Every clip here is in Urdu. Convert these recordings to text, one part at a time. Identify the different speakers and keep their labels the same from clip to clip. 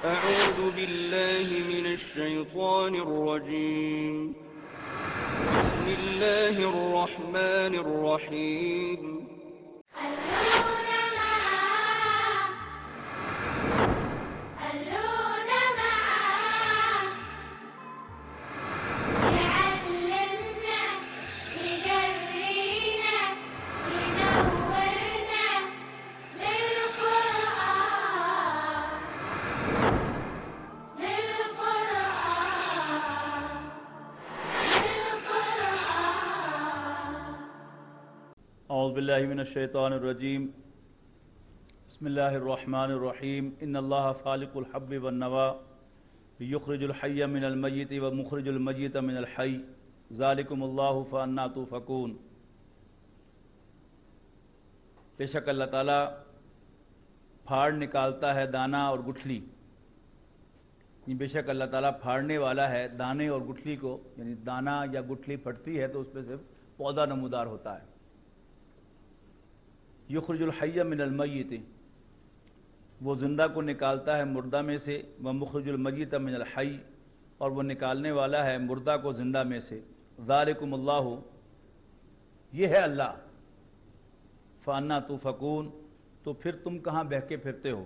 Speaker 1: أعوذ بالله من الشيطان الرجيم. بسم الله الرحمن الرحيم.
Speaker 2: اعوذ باللہ من الشیطان الرجیم. بسم اللہ الرحمن الرحیم. ان اللہ فالق الحب والنوا یخرج الحی من المیت ومخرج المیت من الحی ذالکم اللہ فانا توفکون. بے شک اللہ تعالیٰ پھاڑ نکالتا ہے دانہ اور گٹھلی. بے شک اللہ تعالیٰ پھاڑنے والا ہے دانے اور گٹھلی کو، یعنی دانہ یا گٹھلی پھٹتی ہے تو اس پہ سے پودا نمودار ہوتا ہے. یخرج الحی من المیت، وہ زندہ کو نکالتا ہے مردہ میں سے، ومخرج المیت من الحی، اور وہ نکالنے والا ہے مردہ کو زندہ میں سے. ذالکم اللہ، یہ ہے اللہ. فانا توفکون، تو پھر تم کہاں بہکے پھرتے ہو.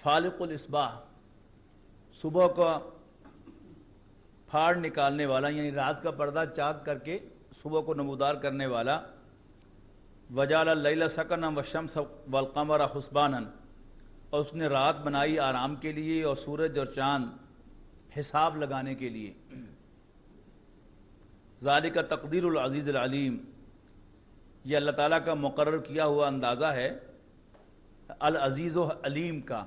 Speaker 2: فالق الاصباح، صبح کا پھاڑ نکالنے والا، یعنی رات کا پردہ چاک کر کے صبح کو نمودار کرنے والا. وجعل اللیل سکنا والشمس والقمر حسبانا، اور اس نے رات بنائی آرام کے لیے اور سورج اور چاند حساب لگانے کے لیے. ذالک تقدیر العزیز العلیم، یہ اللہ تعالیٰ کا مقرر کیا ہوا اندازہ ہے العزیز و علیم کا،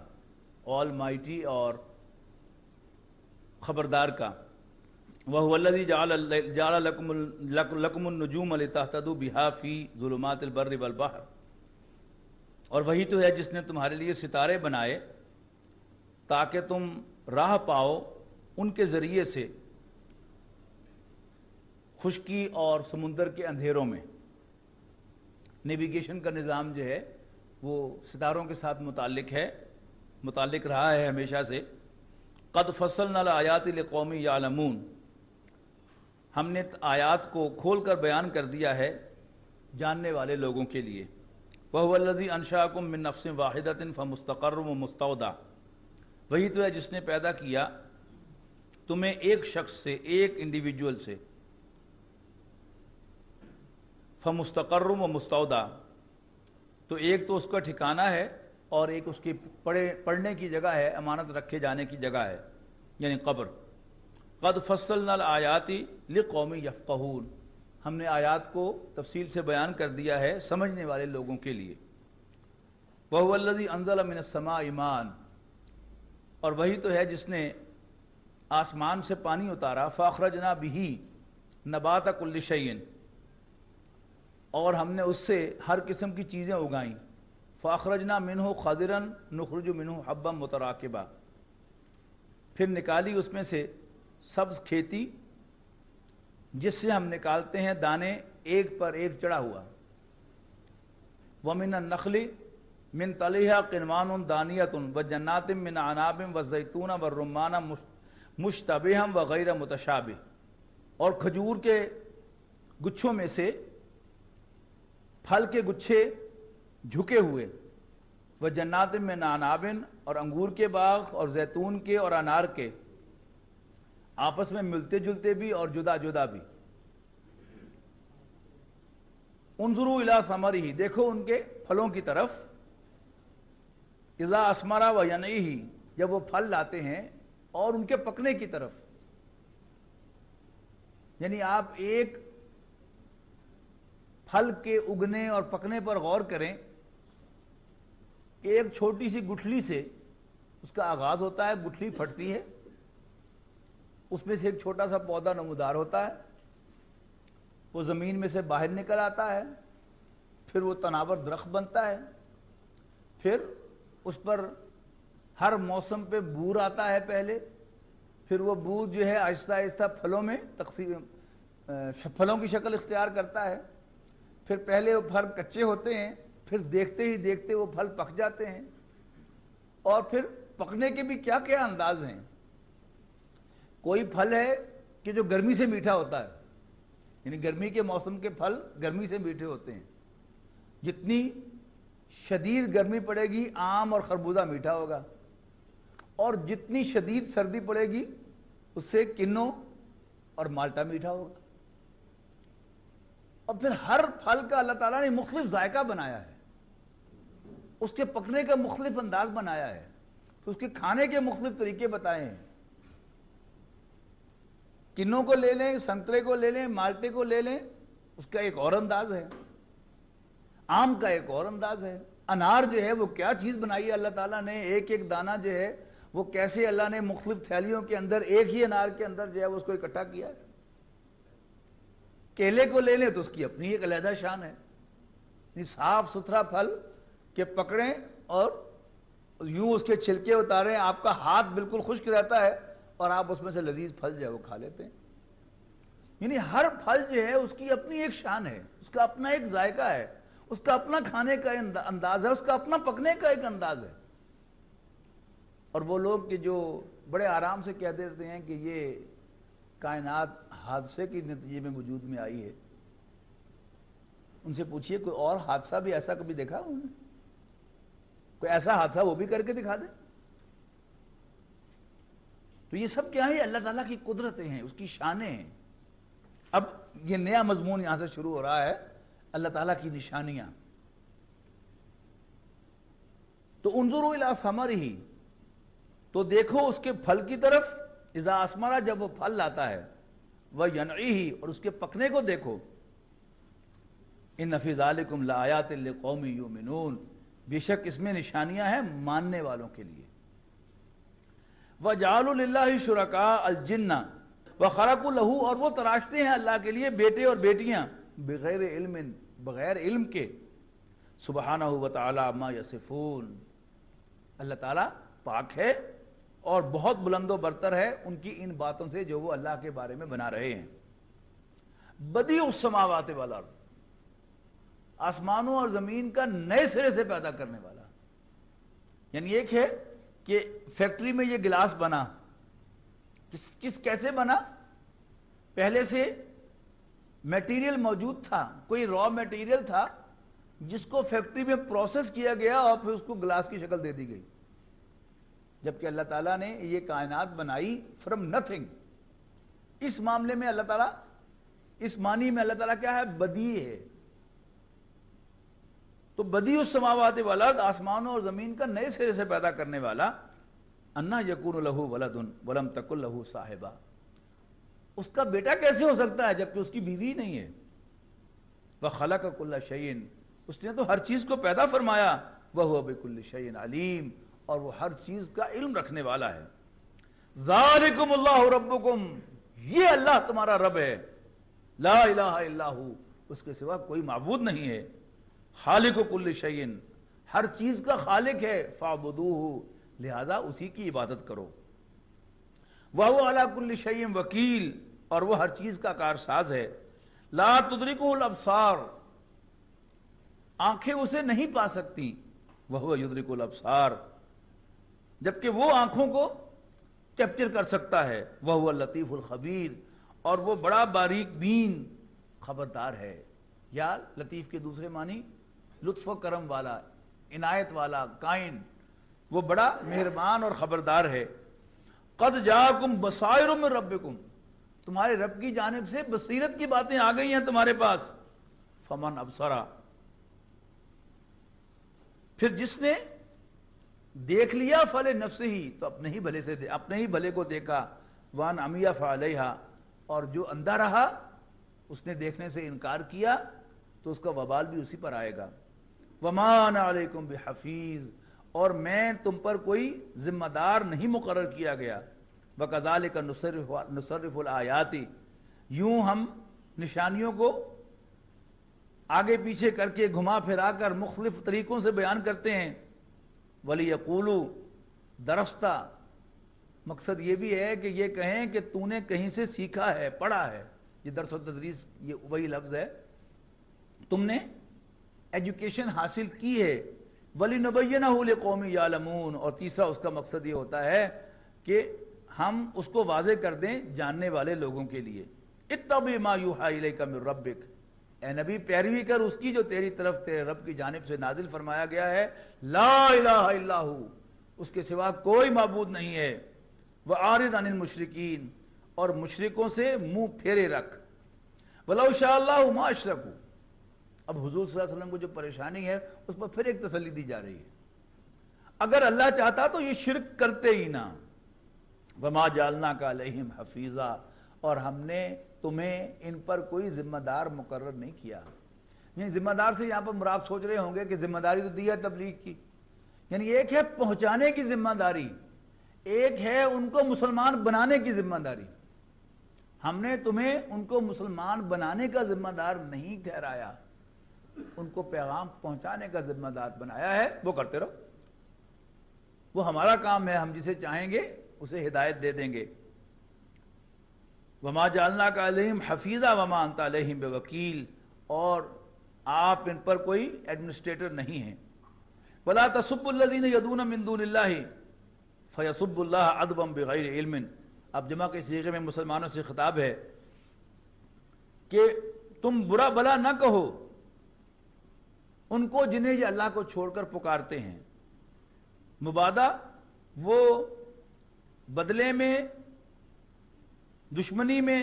Speaker 2: آل مائٹی اور خبردار کا. وَهُوَ الَّذِي جَعَلَ لَكُمُ النُّجُومَ لِتَهْتَدُوا بِهَا فِي ظُلُمَاتِ الْبَرِّ وَالْبَحْرِ، اور وہی تو ہے جس نے تمہارے لیے ستارے بنائے تاکہ تم راہ پاؤ ان کے ذریعے سے خشکی اور سمندر کے اندھیروں میں. نیویگیشن کا نظام جو ہے وہ ستاروں کے ساتھ متعلق رہا ہے ہمیشہ سے. قَدْ فَصَّلْنَا الْآيَاتِ لِقَوْمٍ يَعْلَمُونَ، ہم نے آیات کو کھول کر بیان کر دیا ہے جاننے والے لوگوں کے لیے. وَهُوَ الَّذِي أَنشَأَكُم مِّن نَّفْسٍ وَاحِدَةٍ فَمُسْتَقَرٌّ وَمُسْتَوْدَعٌ، وہی تو ہے جس نے پیدا کیا تمہیں ایک شخص سے، ایک انڈیویجول سے. فَمُسْتَقَرٌّ وَمُسْتَوْدَعٌ، تو ایک تو اس کا ٹھکانہ ہے اور ایک اس کی پڑھنے کی جگہ ہے، امانت رکھے جانے کی جگہ ہے، یعنی قبر. قد فصلنا الآیات لقوم یفقہون، ہم نے آیات کو تفصیل سے بیان کر دیا ہے سمجھنے والے لوگوں کے لیے. وَهُوَ الَّذِي أَنزَلَ مِنَ السَّمَاءِ مَاءً، اور وہی تو ہے جس نے آسمان سے پانی اتارا. فَأَخْرَجْنَا بِهِ نَبَاتَ كُلِّ شَيْءٍ، اور ہم نے اس سے ہر قسم کی چیزیں اگائیں. فَأَخْرَجْنَا مِنْهُ خَضِرًا نُخْرِجُ مِنْهُ حَبًّا مُتَرَاكِبًا، پھر نکالی اس میں سے سبز کھیتی جس سے ہم نکالتے ہیں دانے ایک پر ایک چڑھا ہوا. وَمِنَ النَّخْلِ مِنْ طَلْعِهَا قِنْوَانٌ دَانِيَةٌ وَجَنَّاتٍ مِنْ أَعْنَابٍ وَالزَّيْتُونَ وَالرُّمَّانَ مُشْتَبِهًا وَغَيْرَ مُتَشَابِهٍ، اور کھجور کے گچھوں میں سے پھل کے گچھے جھکے ہوئے. وَجَنَّاتٍ مِنْ أَعْنَابٍ، اور انگور کے باغ اور زیتون کے اور انار کے، آپس میں ملتے جلتے بھی اور جدا جدا بھی. انظروا الی ثمرہ، دیکھو ان کے پھلوں کی طرف. اذا اثمر وینعہ، جب وہ پھل لاتے ہیں اور ان کے پکنے کی طرف. یعنی آپ ایک پھل کے اگنے اور پکنے پر غور کریں کہ ایک چھوٹی سی گٹھلی سے اس کا آغاز ہوتا ہے، گٹھلی پھٹتی ہے، اس میں سے ایک چھوٹا سا پودا نمودار ہوتا ہے، وہ زمین میں سے باہر نکل آتا ہے، پھر وہ تناور درخت بنتا ہے، پھر اس پر ہر موسم پہ بور آتا ہے پہلے، پھر وہ بور جو ہے آہستہ آہستہ پھلوں میں پھلوں کی شکل اختیار کرتا ہے. پھر پہلے وہ پھل کچے ہوتے ہیں، پھر دیکھتے ہی دیکھتے وہ پھل پک جاتے ہیں، اور پھر پکنے کے بھی کیا کیا انداز ہیں. کوئی پھل ہے کہ جو گرمی سے میٹھا ہوتا ہے، یعنی گرمی کے موسم کے پھل گرمی سے میٹھے ہوتے ہیں. جتنی شدید گرمی پڑے گی آم اور خربوزہ میٹھا ہوگا، اور جتنی شدید سردی پڑے گی اس سے کنو اور مالٹا میٹھا ہوگا. اور پھر ہر پھل کا اللہ تعالیٰ نے مختلف ذائقہ بنایا ہے، اس کے پکنے کا مختلف انداز بنایا ہے، اس کے کھانے کے مختلف طریقے بتائے ہیں. کنوں کو لے لیں، سنترے کو لے لیں، مالٹے کو لے لیں، اس کا ایک اور انداز ہے. آم کا ایک اور انداز ہے. انار جو ہے وہ کیا چیز بنائی ہے اللہ تعالیٰ نے، ایک ایک دانہ جو ہے وہ کیسے اللہ نے مختلف تھیلیوں کے اندر ایک ہی انار کے اندر جو ہے اس کو اکٹھا کیا ہے. کیلے کو لے لیں تو اس کی اپنی ایک علیحدہ شان ہے. صاف ستھرا پھل کہ پکڑیں اور یوں اس کے چھلکے اتاریں، آپ کا ہاتھ بالکل خشک رہتا ہے اور آپ اس میں سے لذیذ پھل جو ہے وہ کھا لیتے ہیں. یعنی ہر پھل جو ہے اس کی اپنی ایک شان ہے، اس کا اپنا ایک ذائقہ ہے، اس کا اپنا کھانے کا انداز ہے، اس کا اپنا پکنے کا ایک انداز ہے. اور وہ لوگ کہ جو بڑے آرام سے کہہ دیتے ہیں کہ یہ کائنات حادثے کے نتیجے میں وجود میں آئی ہے، ان سے پوچھئے کوئی اور حادثہ بھی ایسا کبھی دیکھا انہوں نے؟ کوئی ایسا حادثہ وہ بھی کر کے دکھا دیں. تو یہ سب کیا ہے؟ اللہ تعالیٰ کی قدرتیں ہیں، اس کی شانیں ہیں. اب یہ نیا مضمون یہاں سے شروع ہو رہا ہے، اللہ تعالیٰ کی نشانیاں. تو انظروا الی ثمرہ، تو دیکھو اس کے پھل کی طرف، اذا اثمر، جب وہ پھل لاتا ہے، وینعہ، اور اس کے پکنے کو دیکھو. ان فی ذالکم لآیات لقوم یؤمنون، بے شک اس میں نشانیاں ہیں ماننے والوں کے لیے. وَجَعَلُوا لِلَّهِ شُرَكَاءَ الْجِنَّ وَخَرَقُوا لَهُ، اور وہ تراشتے ہیں اللہ کے لیے بیٹے اور بیٹیاں، بغیر علم، بغیر علم کے. سبحانہ وتعالی ما یصفون، اللہ تعالیٰ پاک ہے اور بہت بلند و برتر ہے ان کی ان باتوں سے جو وہ اللہ کے بارے میں بنا رہے ہیں. بدیع السماوات والارض، آسمانوں اور زمین کا نئے سرے سے پیدا کرنے والا. یعنی ایک ہے کہ فیکٹری میں یہ گلاس بنا، کیسے بنا؟ پہلے سے میٹیریل موجود تھا، کوئی را میٹیریل تھا جس کو فیکٹری میں پروسیس کیا گیا اور پھر اس کو گلاس کی شکل دے دی گئی. جبکہ اللہ تعالیٰ نے یہ کائنات بنائی فرام نتھنگ. اس معاملے میں اللہ تعالیٰ، اس معنی میں اللہ تعالیٰ کیا ہے؟ بدیع ہے. تو بدیع السماوات والارض، آسمانوں اور زمین کا نئے سرے سے پیدا کرنے والا. انا یکون لہ ولد ولم تکن لہ صاحبہ، اس کا بیٹا کیسے ہو سکتا ہے جبکہ اس کی بیوی نہیں ہے. وخلق کل شیء، اس نے تو ہر چیز کو پیدا فرمایا. وہو بکل شیء علیم، اور وہ ہر چیز کا علم رکھنے والا ہے. ذالکم اللہ ربکم، یہ اللہ تمہارا رب ہے. لا الہ الا ہو، اس کے سوا کوئی معبود نہیں ہے. خالق کل شیء، ہر چیز کا خالق ہے. فاعبدوہ، لہذا اسی کی عبادت کرو. وہو علی کل شیء وکیل، اور وہ ہر چیز کا کارساز ہے. لا تدرکہ الابصار، آنکھیں اسے نہیں پا سکتی. وہو یدرک الابصار، جبکہ وہ آنکھوں کو کیپچر کر سکتا ہے. وہو اللطیف الخبیر، اور وہ بڑا باریک بین خبردار ہے. یا لطیف کے دوسرے معنی لطف و کرم والا، عنایت والا، کائنڈ، وہ بڑا مہربان اور خبردار ہے. قد جاءکم بصائر من ربکم، تمہارے رب کی جانب سے بصیرت کی باتیں آ گئی ہیں تمہارے پاس. فمن ابصرا، پھر جس نے دیکھ لیا، فلنفسہ، تو اپنے ہی بھلے سے اپنے ہی بھلے کو دیکھا. وان عمیہ فعلیہا، اور جو اندھا رہا، اس نے دیکھنے سے انکار کیا تو اس کا وبال بھی اسی پر آئے گا. وما انا علیکم بحفیظ، اور میں تم پر کوئی ذمہ دار نہیں مقرر کیا گیا. وکذالک نصرف الآیات، یوں ہم نشانیوں کو آگے پیچھے کر کے گھما پھرا کر مختلف طریقوں سے بیان کرتے ہیں. وَلِيَقُولُوا، درستہ مقصد یہ بھی ہے کہ یہ کہیں کہ تو نے کہیں سے سیکھا ہے، پڑھا ہے. یہ درس و تدریس یہ وہی لفظ ہے. تم نے ایجوکیشن حاصل کی ہے، وَلِنُبَيِّنَهُ لِقَوْمٍ يَعْلَمُونَ، اور تیسرا اس کا مقصد یہ ہوتا ہے کہ ہم اس کو واضح کر دیں جاننے والے لوگوں کے لیے۔ اتَّبِعْ مَا يُوحَىٰ إِلَيْكَ مِن رَبِّكَ، اے نبی پیروی کر اس کی جو تیری طرف تیرے رب کی جانب سے نازل فرمایا گیا ہے۔ لا الہ الا ہو، اس کے سوا کوئی معبود نہیں ہے۔ وَأَعْرِضْ عَنِ الْمُشْرِكِينَ، اور مشرکوں سے منہ پھیرے رکھ۔ وَلَوْ شَاءَ اللَّهُ مَا أَشْرَكُوا، اب حضور صلی اللہ علیہ وسلم کو جو پریشانی ہے اس پر پھر ایک تسلی دی جا رہی ہے، اگر اللہ چاہتا تو یہ شرک کرتے ہی نہ۔ وَمَا جَعَلْنَاكَ عَلَيْهِمْ حَفِيظًا، اور ہم نے تمہیں ان پر کوئی ذمہ دار مقرر نہیں کیا۔ یعنی ذمہ دار سے یہاں پر مراد سوچ رہے ہوں گے کہ ذمہ داری تو دی ہے تبلیغ کی، یعنی ایک ہے پہنچانے کی ذمہ داری، ایک ہے ان کو مسلمان بنانے کی ذمہ داری۔ ہم نے تمہیں ان کو مسلمان بنانے کا ذمہ دار نہیں ٹھہرایا، ان کو پیغام پہنچانے کا ذمہ دار بنایا ہے، وہ کرتے رہو، وہ ہمارا کام ہے، ہم جسے چاہیں گے اسے ہدایت دے دیں گے۔ وَمَا جَعَلْنَاكَ عَلَيْهِمْ حَفِيظًا وَمَا أَنْتَ عَلَيْهِمْ بِوَكِيلٍ، اور آپ ان پر کوئی ایڈمنسٹریٹر نہیں ہیں۔ وَلَا تَسُبُّوا الَّذِينَ يَدْعُونَ مِن دُونِ اللَّهِ فَيَسُبُّوا اللَّهَ عَدْوًا بِغَيْرِ عِلْمٍ، اب جمع کے صیغے میں مسلمانوں سے خطاب ہے کہ تم برا بلا نہ کہو ان کو جنہیں یہ اللہ کو چھوڑ کر پکارتے ہیں۔ مبادہ وہ بدلے میں، دشمنی میں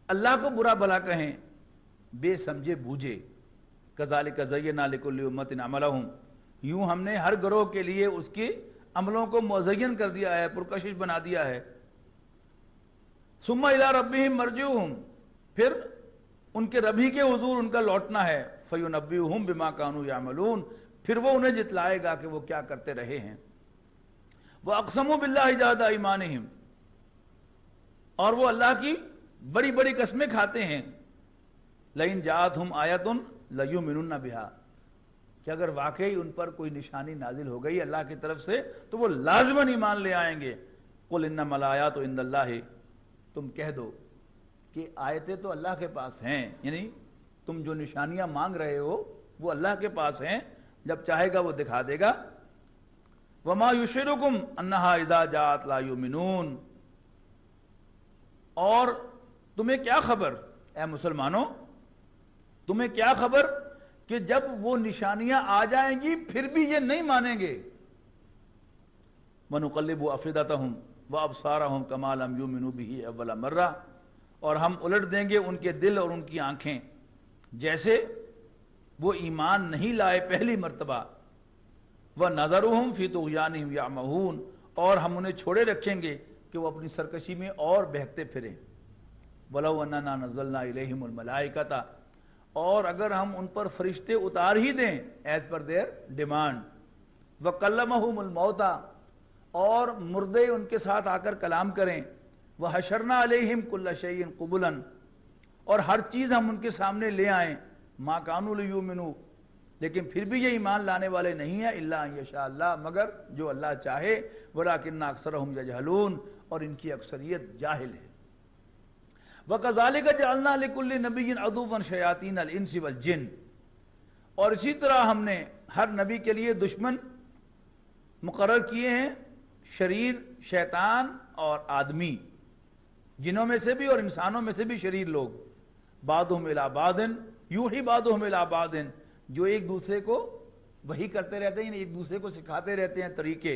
Speaker 2: اللہ کو برا بلا کہیں، بے سمجھے بوجھے۔ کذالک زینا لکل امۃ عملہم، یوں ہم نے ہر گروہ کے لیے اس کے عملوں کو مزین کر دیا ہے، پرکشش بنا دیا ہے۔ ثم الی ربہم مرجعہم، پھر ان کے رب ہی کے حضور ان کا لوٹنا ہے۔ فینبئہم بما کانوا یعملون، پھر وہ انہیں جتلائے گا کہ وہ کیا کرتے رہے ہیں۔ وَأَقْسَمُوا بِاللَّهِ جَهْدَ أَيْمَانِهِمْ، اور وہ اللہ کی بڑی بڑی قسمیں کھاتے ہیں۔ لَإِنْ جَاءَتْهُمْ آیَةٌ لَيُؤْمِنُنَّ بِهَا، کہ اگر واقعی ان پر کوئی نشانی نازل ہو گئی اللہ کی طرف سے تو وہ لازماً ایمان لے آئیں گے۔ قُلْ إِنَّمَا الْآيَاتُ عِندَ اللَّهِ، تم کہہ دو کہ آیتیں تو اللہ کے پاس ہیں، یعنی تم جو نشانیاں مانگ رہے ہو وہ اللہ کے پاس ہیں، جب چاہے گا وہ دکھا دے گا۔ وَمَا يُشْعِرُكُمْ أَنَّهَا إِذَا جَاءَتْ لَا يُؤْمِنُونَ، اور تمہیں کیا خبر اے مسلمانوں، تمہیں کیا خبر کہ جب وہ نشانیاں آ جائیں گی پھر بھی یہ نہیں مانیں گے۔ وَنُقَلِّبُ أَفْئِدَتَهُمْ وَأَبْصَارَهُمْ كَمَا لَمْ يُؤْمِنُوا بِهِ أَوَّلَ مَرَّةٍ، اور ہم الٹ دیں گے ان کے دل اور ان کی آنکھیں جیسے وہ ایمان نہیں لائے پہلی مرتبہ۔ وَنَذَرُهُمْ فِي طُغْيَانِهِمْ يَعْمَهُونَ، اور ہم انہیں چھوڑے رکھیں گے کہ وہ اپنی سرکشی میں اور بہکتے پھریں۔ وَلَوْ أَنَّنَا نَزَّلْنَا إِلَيْهِمُ الْمَلَائِكَةَ، اور اگر ہم ان پر فرشتے اتار ہی دیں ایز پر دیئر ڈیمانڈ۔ وَكَلَّمَهُمُ الْمَوْتَى، اور مردے ان کے ساتھ آ کر کلام کریں۔ وَحَشَرْنَا عَلَيْهِمْ كُلَّ شَيْءٍ قُبُلًا، اور ہر چیز ہم ان کے سامنے لے آئیں۔ مَا كَانُوا لِيُؤْمِنُوا، لیکن پھر بھی یہ ایمان لانے والے نہیں ہیں، إِلَّا أَن يَشَاءَ اللَّهُ، مگر جو اللہ چاہے۔ وَلَٰكِنَّ أَكْثَرَهُمْ يَجْهَلُونَ، اور ان کی اکثریت جاہل ہے۔ وَكَذَلِكَ جَعَلْنَا لِكُلِّ نَبِيٍّ عَدُوًّا شَيَاطِينَ الْإِنسِ وَالْجِنِّ، اور اسی طرح ہم نے ہر نبی کے لیے دشمن مقرر کیے ہیں، شریر شیطان اور آدمی، جنوں میں سے بھی اور انسانوں میں سے بھی شریر لوگ۔ بعضهم الى بعض یوحی بعضهم الى بعض، جو ایک دوسرے کو وحی کرتے رہتے ہیں، یعنی ایک دوسرے کو سکھاتے رہتے ہیں طریقے۔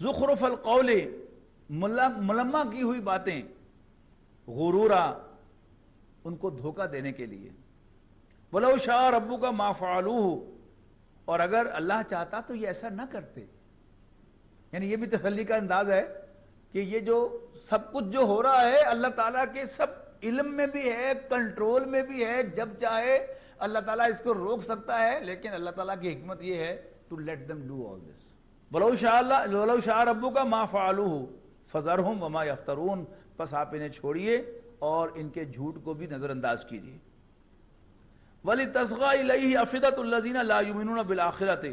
Speaker 2: زخرف القول، ملمہ کی ہوئی باتیں، غرورا، ان کو دھوکہ دینے کے لیے۔ وَلَوْ شَاءَ رَبُّكَ مَا فَعَلُوهُ، اور اگر اللہ چاہتا تو یہ ایسا نہ کرتے۔ یعنی یہ بھی تسلی کا انداز ہے کہ یہ جو سب کچھ جو ہو رہا ہے اللہ تعالیٰ کے سب علم میں بھی ہے، کنٹرول میں بھی ہے، جب چاہے اللہ تعالیٰ اس کو روک سکتا ہے، لیکن اللہ تعالیٰ کی حکمت یہ ہے to let them do all this۔ وَلَوْ شَاءَ رَبُّكَ مَا فَعَلُوهُ فَذَرْهُمْ وَمَا يَفْتَرُونَ، پس آپ انہیں چھوڑیے اور ان کے جھوٹ کو بھی نظر انداز کیجیے۔ وَلِتَصْغَىٰ إِلَيْهِ أَفْئِدَةُ الَّذِينَ لَا يُؤْمِنُونَ بِالْآخِرَةِ،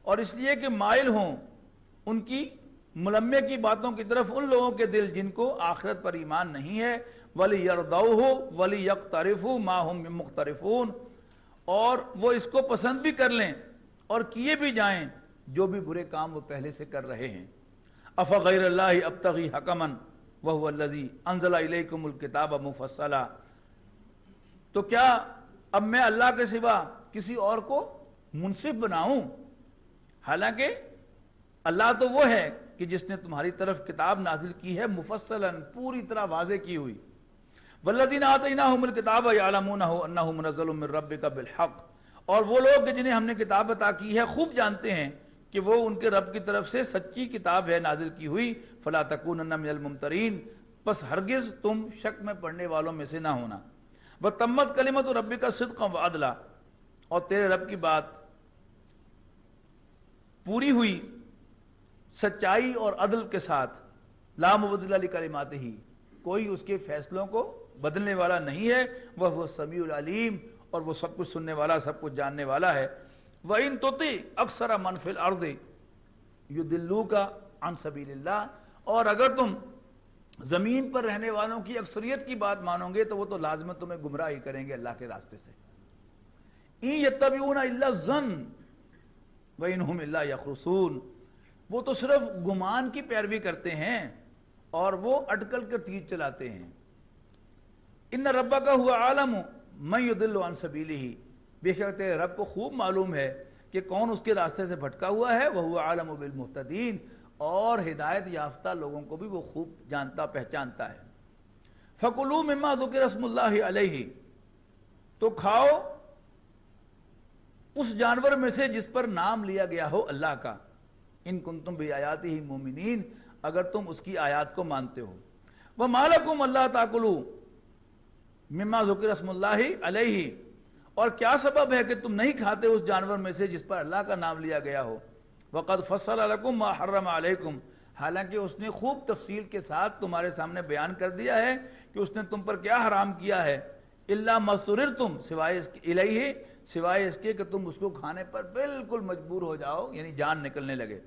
Speaker 2: اور اس لیے کہ مائل ہوں ان کی ملمے کی باتوں کی طرف ان لوگوں کے دل جن کو آخرت پر ایمان نہیں ہے۔ وَلِيَرْضَوْهُ وَلِيَقْتَرِفُوا مَا هُمْ مُقْتَرِفُونَ، اور وہ اس کو پسند بھی کر لیں اور کیے بھی جائیں جو بھی برے کام وہ پہلے سے کر رہے ہیں۔ افغیر اللہ ابتغی حکما وہو الذی انزل الیکم الکتاب مفصلا، تو کیا اب میں اللہ کے سوا کسی اور کو منصف بناؤں، حالانکہ اللہ تو وہ ہے کہ جس نے تمہاری طرف کتاب نازل کی ہے مفصلا، پوری طرح واضح کی ہوئی۔ والذین آتیناہم الکتاب یعلمونہ انہ منزل من ربک بالحق، اور وہ لوگ کہ جنہیں ہم نے کتاب عطا کی ہے خوب جانتے ہیں کہ وہ ان کے رب کی طرف سے سچی کتاب ہے نازل کی ہوئی۔ فلا تکونن من الممترین، پس ہرگز تم شک میں پڑنے والوں میں سے نہ ہونا۔ وتمت کلمۃ ربک صدقا وعدلا، اور تیرے رب کی بات پوری ہوئی سچائی اور عدل کے ساتھ۔ لا مبدل لکلماتہ، کوئی اس کے فیصلوں کو بدلنے والا نہیں ہے۔ وہ سمیع العلیم، اور وہ سب کچھ سننے والا، سب کچھ جاننے والا ہے۔ وَإِن تُطِعْ أَكْثَرَ مَنْ فِي الْأَرْضِ يُضِلُّوكَ عَنْ سَبِيلِ اللَّهِ، اور اگر تم زمین پر رہنے والوں کی اکثریت کی بات مانو گے تو وہ تو لازمت تمہیں گمراہی کریں گے اللہ کے راستے سے۔ إِن يَتَّبِعُونَ إِلَّا الظَّنَّ وَإِنْ هُمْ إِلَّا يَخْرُصُونَ، وہ تو صرف گمان کی پیروی کرتے ہیں اور وہ اٹکل کر تیر چلاتے ہیں۔ ان ربک هو عالم من یضل عن سبیلہ، بے شک تیرے رب کو خوب معلوم ہے کہ کون اس کے راستے سے بھٹکا ہوا ہے۔ وہو عالم بالمہتدین، اور ہدایت یافتہ لوگوں کو بھی وہ خوب جانتا پہچانتا ہے۔ فکلوا مما ذکر اسم اللہ علیہ، تو کھاؤ اس جانور میں سے جس پر نام لیا گیا ہو اللہ کا، ان کنتم بآیاتہ مومنین، اگر تم اس کی آیات کو مانتے ہو۔ وما لکم الا تاکلوا مما ذکر اسم اللہ علیہ، اور کیا سبب ہے کہ تم نہیں کھاتے اس جانور میں سے جس پر اللہ کا نام لیا گیا ہو۔ وقد فصل لکم ما حرم علیکم، حالانکہ اس نے خوب تفصیل کے ساتھ تمہارے سامنے بیان کر دیا ہے کہ اس نے تم پر کیا حرام کیا ہے۔ الا ما اضطررتم، سوائے اس کے الیہ، سوائے اس کے کہ تم اس کو کھانے پر بالکل مجبور ہو جاؤ، یعنی جان نکلنے لگے۔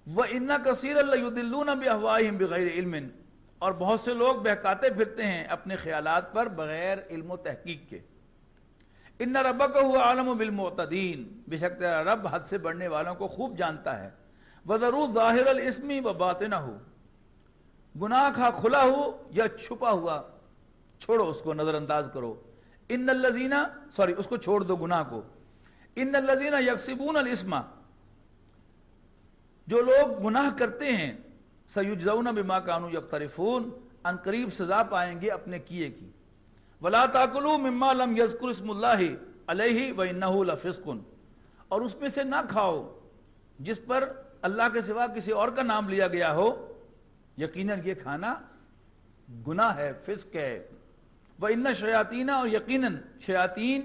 Speaker 2: وَإِنَّ كَثِيرًا لَيُضِلُّونَ بِأَهْوَائِهِمْ بِغَيْرِ عِلْمٍ، اور بہت سے لوگ بہکاتے پھرتے ہیں اپنے خیالات پر بغیر علم و تحقیق کے۔ ان ربک هو عالم بالمعتدین، بے شک تیرا رب حد سے بڑھنے والوں کو خوب جانتا ہے۔ وَذَرُوا ظَاهِرَ الْإِثْمِ وَبَاطِنَهُ، گناہ کا کھلا ہو یا چھپا ہوا چھوڑو، اس کو نظر انداز کرو۔ ان الذین، اس کو چھوڑ دو گناہ کو۔ ان الذین یکسبون الاسم، جو لوگ گناہ کرتے ہیں، سیجزون بما کانوا یقترفون، ان قریب سزا پائیں گے اپنے کیے کی۔ ولا تاکلوا مما لم یذکر اسم اللہ علیہ وانہ لفسق، اور اس میں سے نہ کھاؤ جس پر اللہ کے سوا کسی اور کا نام لیا گیا ہو، یقیناً یہ کھانا گناہ ہے، فسق ہے۔ وان الشیاطین، اور یقیناً شیاطین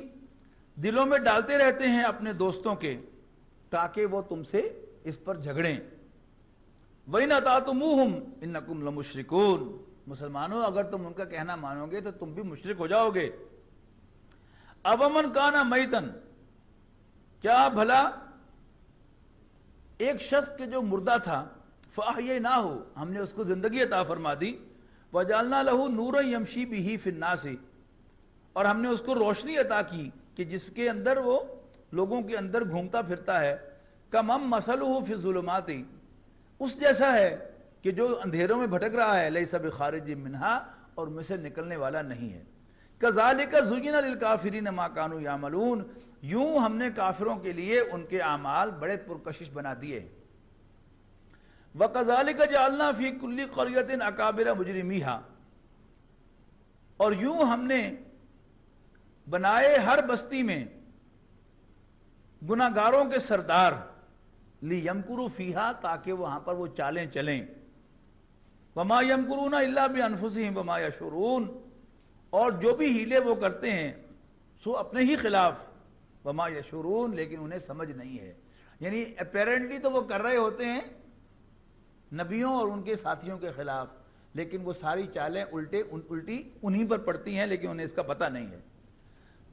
Speaker 2: دلوں میں ڈالتے رہتے ہیں اپنے دوستوں کے تاکہ وہ تم سے اس پر جھگڑیں۔ وَإِنْ أَطَعْتُمُوهُمْ إِنَّكُمْ لَمُشْرِكُونَ، مسلمانوں اگر تم ان کا کہنا مانو گے تو تم بھی مشرک ہو جاؤ گے۔ أَوَمَنْ كَانَ مَيْتًا، کیا بھلا ایک شخص کے جو مردہ تھا، فَأَحْيَيْنَاهُ، ہم نے اس کو زندگی عطا فرما دی، وَجَعَلْنَا لَهُ نُورًا يَمْشِي بِهِ فِي النَّاسِ، اور ہم نے اس کو روشنی عطا کی کہ جس کے اندر وہ لوگوں کے اندر گھومتا پھرتا ہے۔ کَمَن مَثَلُهُ فِي الظُّلُمَاتِ، اس جیسا ہے کہ جو اندھیروں میں بھٹک رہا ہے، لیس بخارج منہا، اور میں سے نکلنے والا نہیں ہے۔ کذالک زین للکافرین ما کانوا یعملون، یوں ہم نے کافروں کے لیے ان کے اعمال بڑے پرکشش بنا دیے۔ وکذالک جعلنا فی کل قریۃ اکابر مجرمیہا، اور یوں ہم نے بنائے ہر بستی میں گناہگاروں کے سردار، لیمکروا فیہا، تاکہ وہاں پر وہ چالیں چلیں۔ وما یمکرون الا بانفسہم وما یشعرون، اور جو بھی ہیلے وہ کرتے ہیں سو اپنے ہی خلاف، وما یشعرون، لیکن انہیں سمجھ نہیں ہے۔ یعنی اپیرنٹلی تو وہ کر رہے ہوتے ہیں نبیوں اور ان کے ساتھیوں کے خلاف، لیکن وہ ساری چالیں الٹی انہی پر پڑتی ہیں، لیکن انہیں اس کا پتہ نہیں ہے۔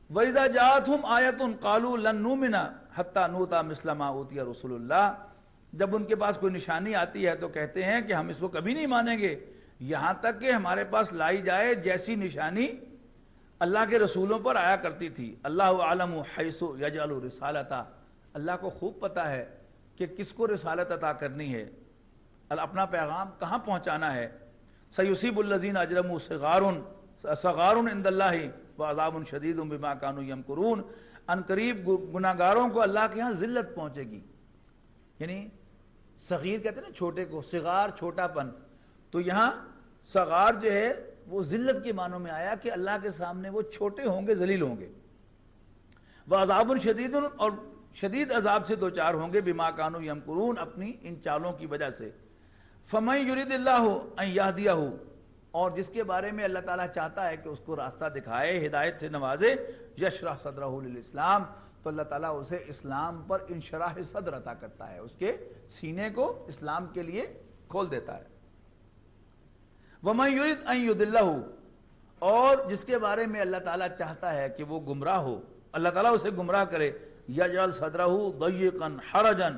Speaker 2: وَإِذَا جَاءَتْهُمْ آیَةٌ قَالُوا لَن نُؤْمِنَ حَتَّى نُؤْتَىٰ مِثْلَ مَا أُوتِیَ رُسُلُ اللَّهِ، جب ان کے پاس کوئی نشانی آتی ہے تو کہتے ہیں کہ ہم اس کو کبھی نہیں مانیں گے یہاں تک کہ ہمارے پاس لائی جائے جیسی نشانی اللہ کے رسولوں پر آیا کرتی تھی۔ اللہ عالم حیث یجعل رسالتہ، اللہ کو خوب پتہ ہے کہ کس کو رسالت عطا کرنی ہے، اپنا پیغام کہاں پہنچانا ہے۔ سیصیب الذین اجرموا صغار عند اللہ وعذاب شدید بما کانوا یمکرون، ان قریب گناہ گاروں کو اللہ کے ہاں ذلت پہنچے گی، یعنی صغیر کہتے ہیں نا چھوٹے کو، صغار چھوٹا پن، تو یہاں صغار جو ہے وہ ذلت کے معنوں میں آیا کہ اللہ کے سامنے وہ چھوٹے ہوں گے، ذلیل ہوں گے۔ وعذاب شدید، اور شدید عذاب سے دوچار ہوں گے، بما کانوا یمکرون، اپنی ان چالوں کی وجہ سے۔ فمن یرید اللہ ان یہدیہ، اور جس کے بارے میں اللہ تعالیٰ چاہتا ہے کہ اس کو راستہ دکھائے، ہدایت سے نوازے، یشرح صدرہ للاسلام، تو اللہ تعالیٰ اسے اسلام پر انشراح صدر عطا کرتا ہے، اس کے سینے کو اسلام کے لیے کھول دیتا ہے۔ وَمَن يُرِدْ أَن يُضِلَّهُ، اور جس کے بارے میں اللہ تعالیٰ چاہتا ہے کہ وہ گمراہ ہو، اللہ تعالیٰ اسے گمراہ کرے، يَجْعَلْ صَدْرَهُ ضَيِّقًا حَرَجًا،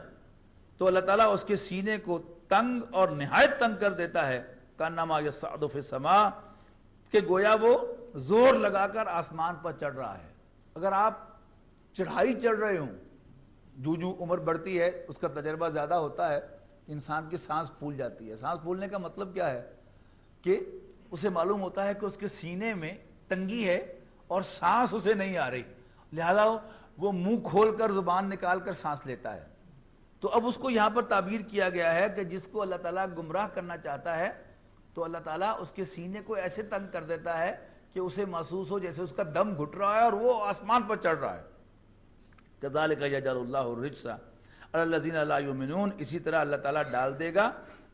Speaker 2: تو اللہ تعالیٰ اس کے سینے کو تنگ اور نہایت تنگ کر دیتا ہے، كَأَنَّمَا يَصْعَدُ فِي السَّمَاءِ، کہ گویا وہ زور لگا کر آسمان پر چڑھ رہا ہے۔ اگر آپ چڑھائی چڑھ رہے ہوں، جو عمر بڑھتی ہے اس کا تجربہ زیادہ ہوتا ہے، انسان کی سانس پھول جاتی ہے۔ سانس پھولنے کا مطلب کیا ہے کہ اسے معلوم ہوتا ہے کہ اس کے سینے میں تنگی ہے اور سانس اسے نہیں آ رہی، لہذا وہ منہ کھول کر زبان نکال کر سانس لیتا ہے۔ تو اب اس کو یہاں پر تعبیر کیا گیا ہے کہ جس کو اللہ تعالیٰ گمراہ کرنا چاہتا ہے تو اللہ تعالیٰ اس کے سینے کو ایسے تنگ کر دیتا ہے کہ اسے محسوس ہو جیسے اس کا دم گھٹ رہا ہے اور وہ آسمان پر چڑھ رہا ہے۔ كَذَلِكَ يَجْعَلُ اللَّهُ الرِّجْسَ عَلَى الَّذِينَ لَا يُؤْمِنُونَ، اسی طرح اللہ تعالیٰ ڈال دے گا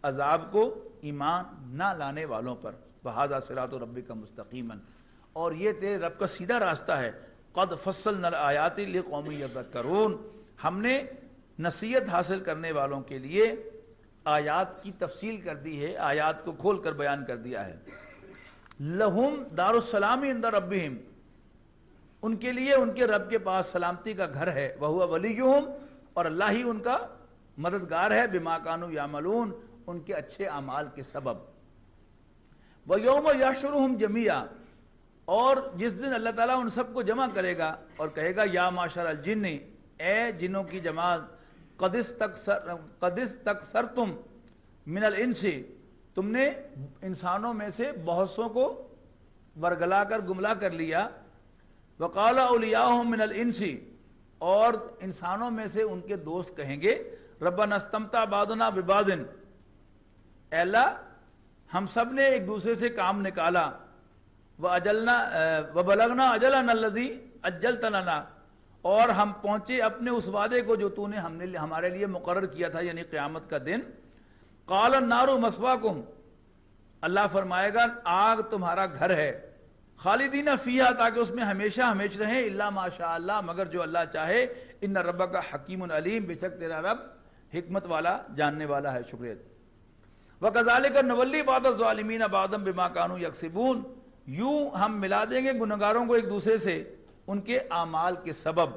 Speaker 2: عذاب کو ایمان نہ لانے والوں پر۔ وَهَذَا صِرَاطُ رَبِّكَ مُسْتَقِيمًا، اور یہ تیرے رب کا سیدھا راستہ ہے۔ قَدْ فَصَّلْنَا الْآيَاتِ لِقَوْمٍ يَذَّكَّرُونَ، ہم نے نصیحت حاصل کرنے والوں کے لیے آیات کی تفصیل کر دی ہے، آیات کو کھول کر بیان کر دیا ہے۔ لَهُمْ دَارُ السَّلَامِ عِنْدَ رَبِّهِمْ، ان کے لیے ان کے رب کے پاس سلامتی کا گھر ہے۔ وَهُوَ وَلِيُّهُمْ، اور اللہ ہی ان کا مددگار ہے، بِمَا كَانُوا يَعْمَلُونَ، ان کے اچھے اعمال کے سبب۔ وَيَوْمَ يَحْشُرُهُمْ جَمِيعًا، اور جس دن اللہ تعالیٰ ان سب کو جمع کرے گا اور کہے گا یا معشر الجن، اے جنوں کی جماعت، قد استکثرتم من الانس، تم نے انسانوں میں سے بہت سو کو ورگلا کر گمراہ کر لیا۔ وقال اولیاؤہم من الانس، اور انسانوں میں سے ان کے دوست کہیں گے ربنا استمتع بعضنا ببعض، اے اللہ ہم سب نے ایک دوسرے سے کام نکالا، وبلغنا اجلنا الذی اجلت لنا، اور ہم پہنچے اپنے اس وعدے کو جو تو نے ہمارے لیے مقرر کیا تھا، یعنی قیامت کا دن۔ قال النار مثواکم، اللہ فرمائے گا آگ تمہارا گھر ہے، خالدین فیہا، تاکہ اس میں ہمیشہ ہمیشہ رہیں، الا ما شاء اللہ، مگر جو اللہ چاہے، ان ربک حکیم علیم، بے شک تیرا رب حکمت والا جاننے والا ہے۔ شکریہ۔ وَكَذَلِكَ نُوَلِّي بَعْضَ الظَّالِمِينَ بَعْضًا بِمَا كَانُوا يَكْسِبُونَ، یوں ہم ملا دیں گے گنہگاروں کو ایک دوسرے سے ان کے اعمال کے سبب۔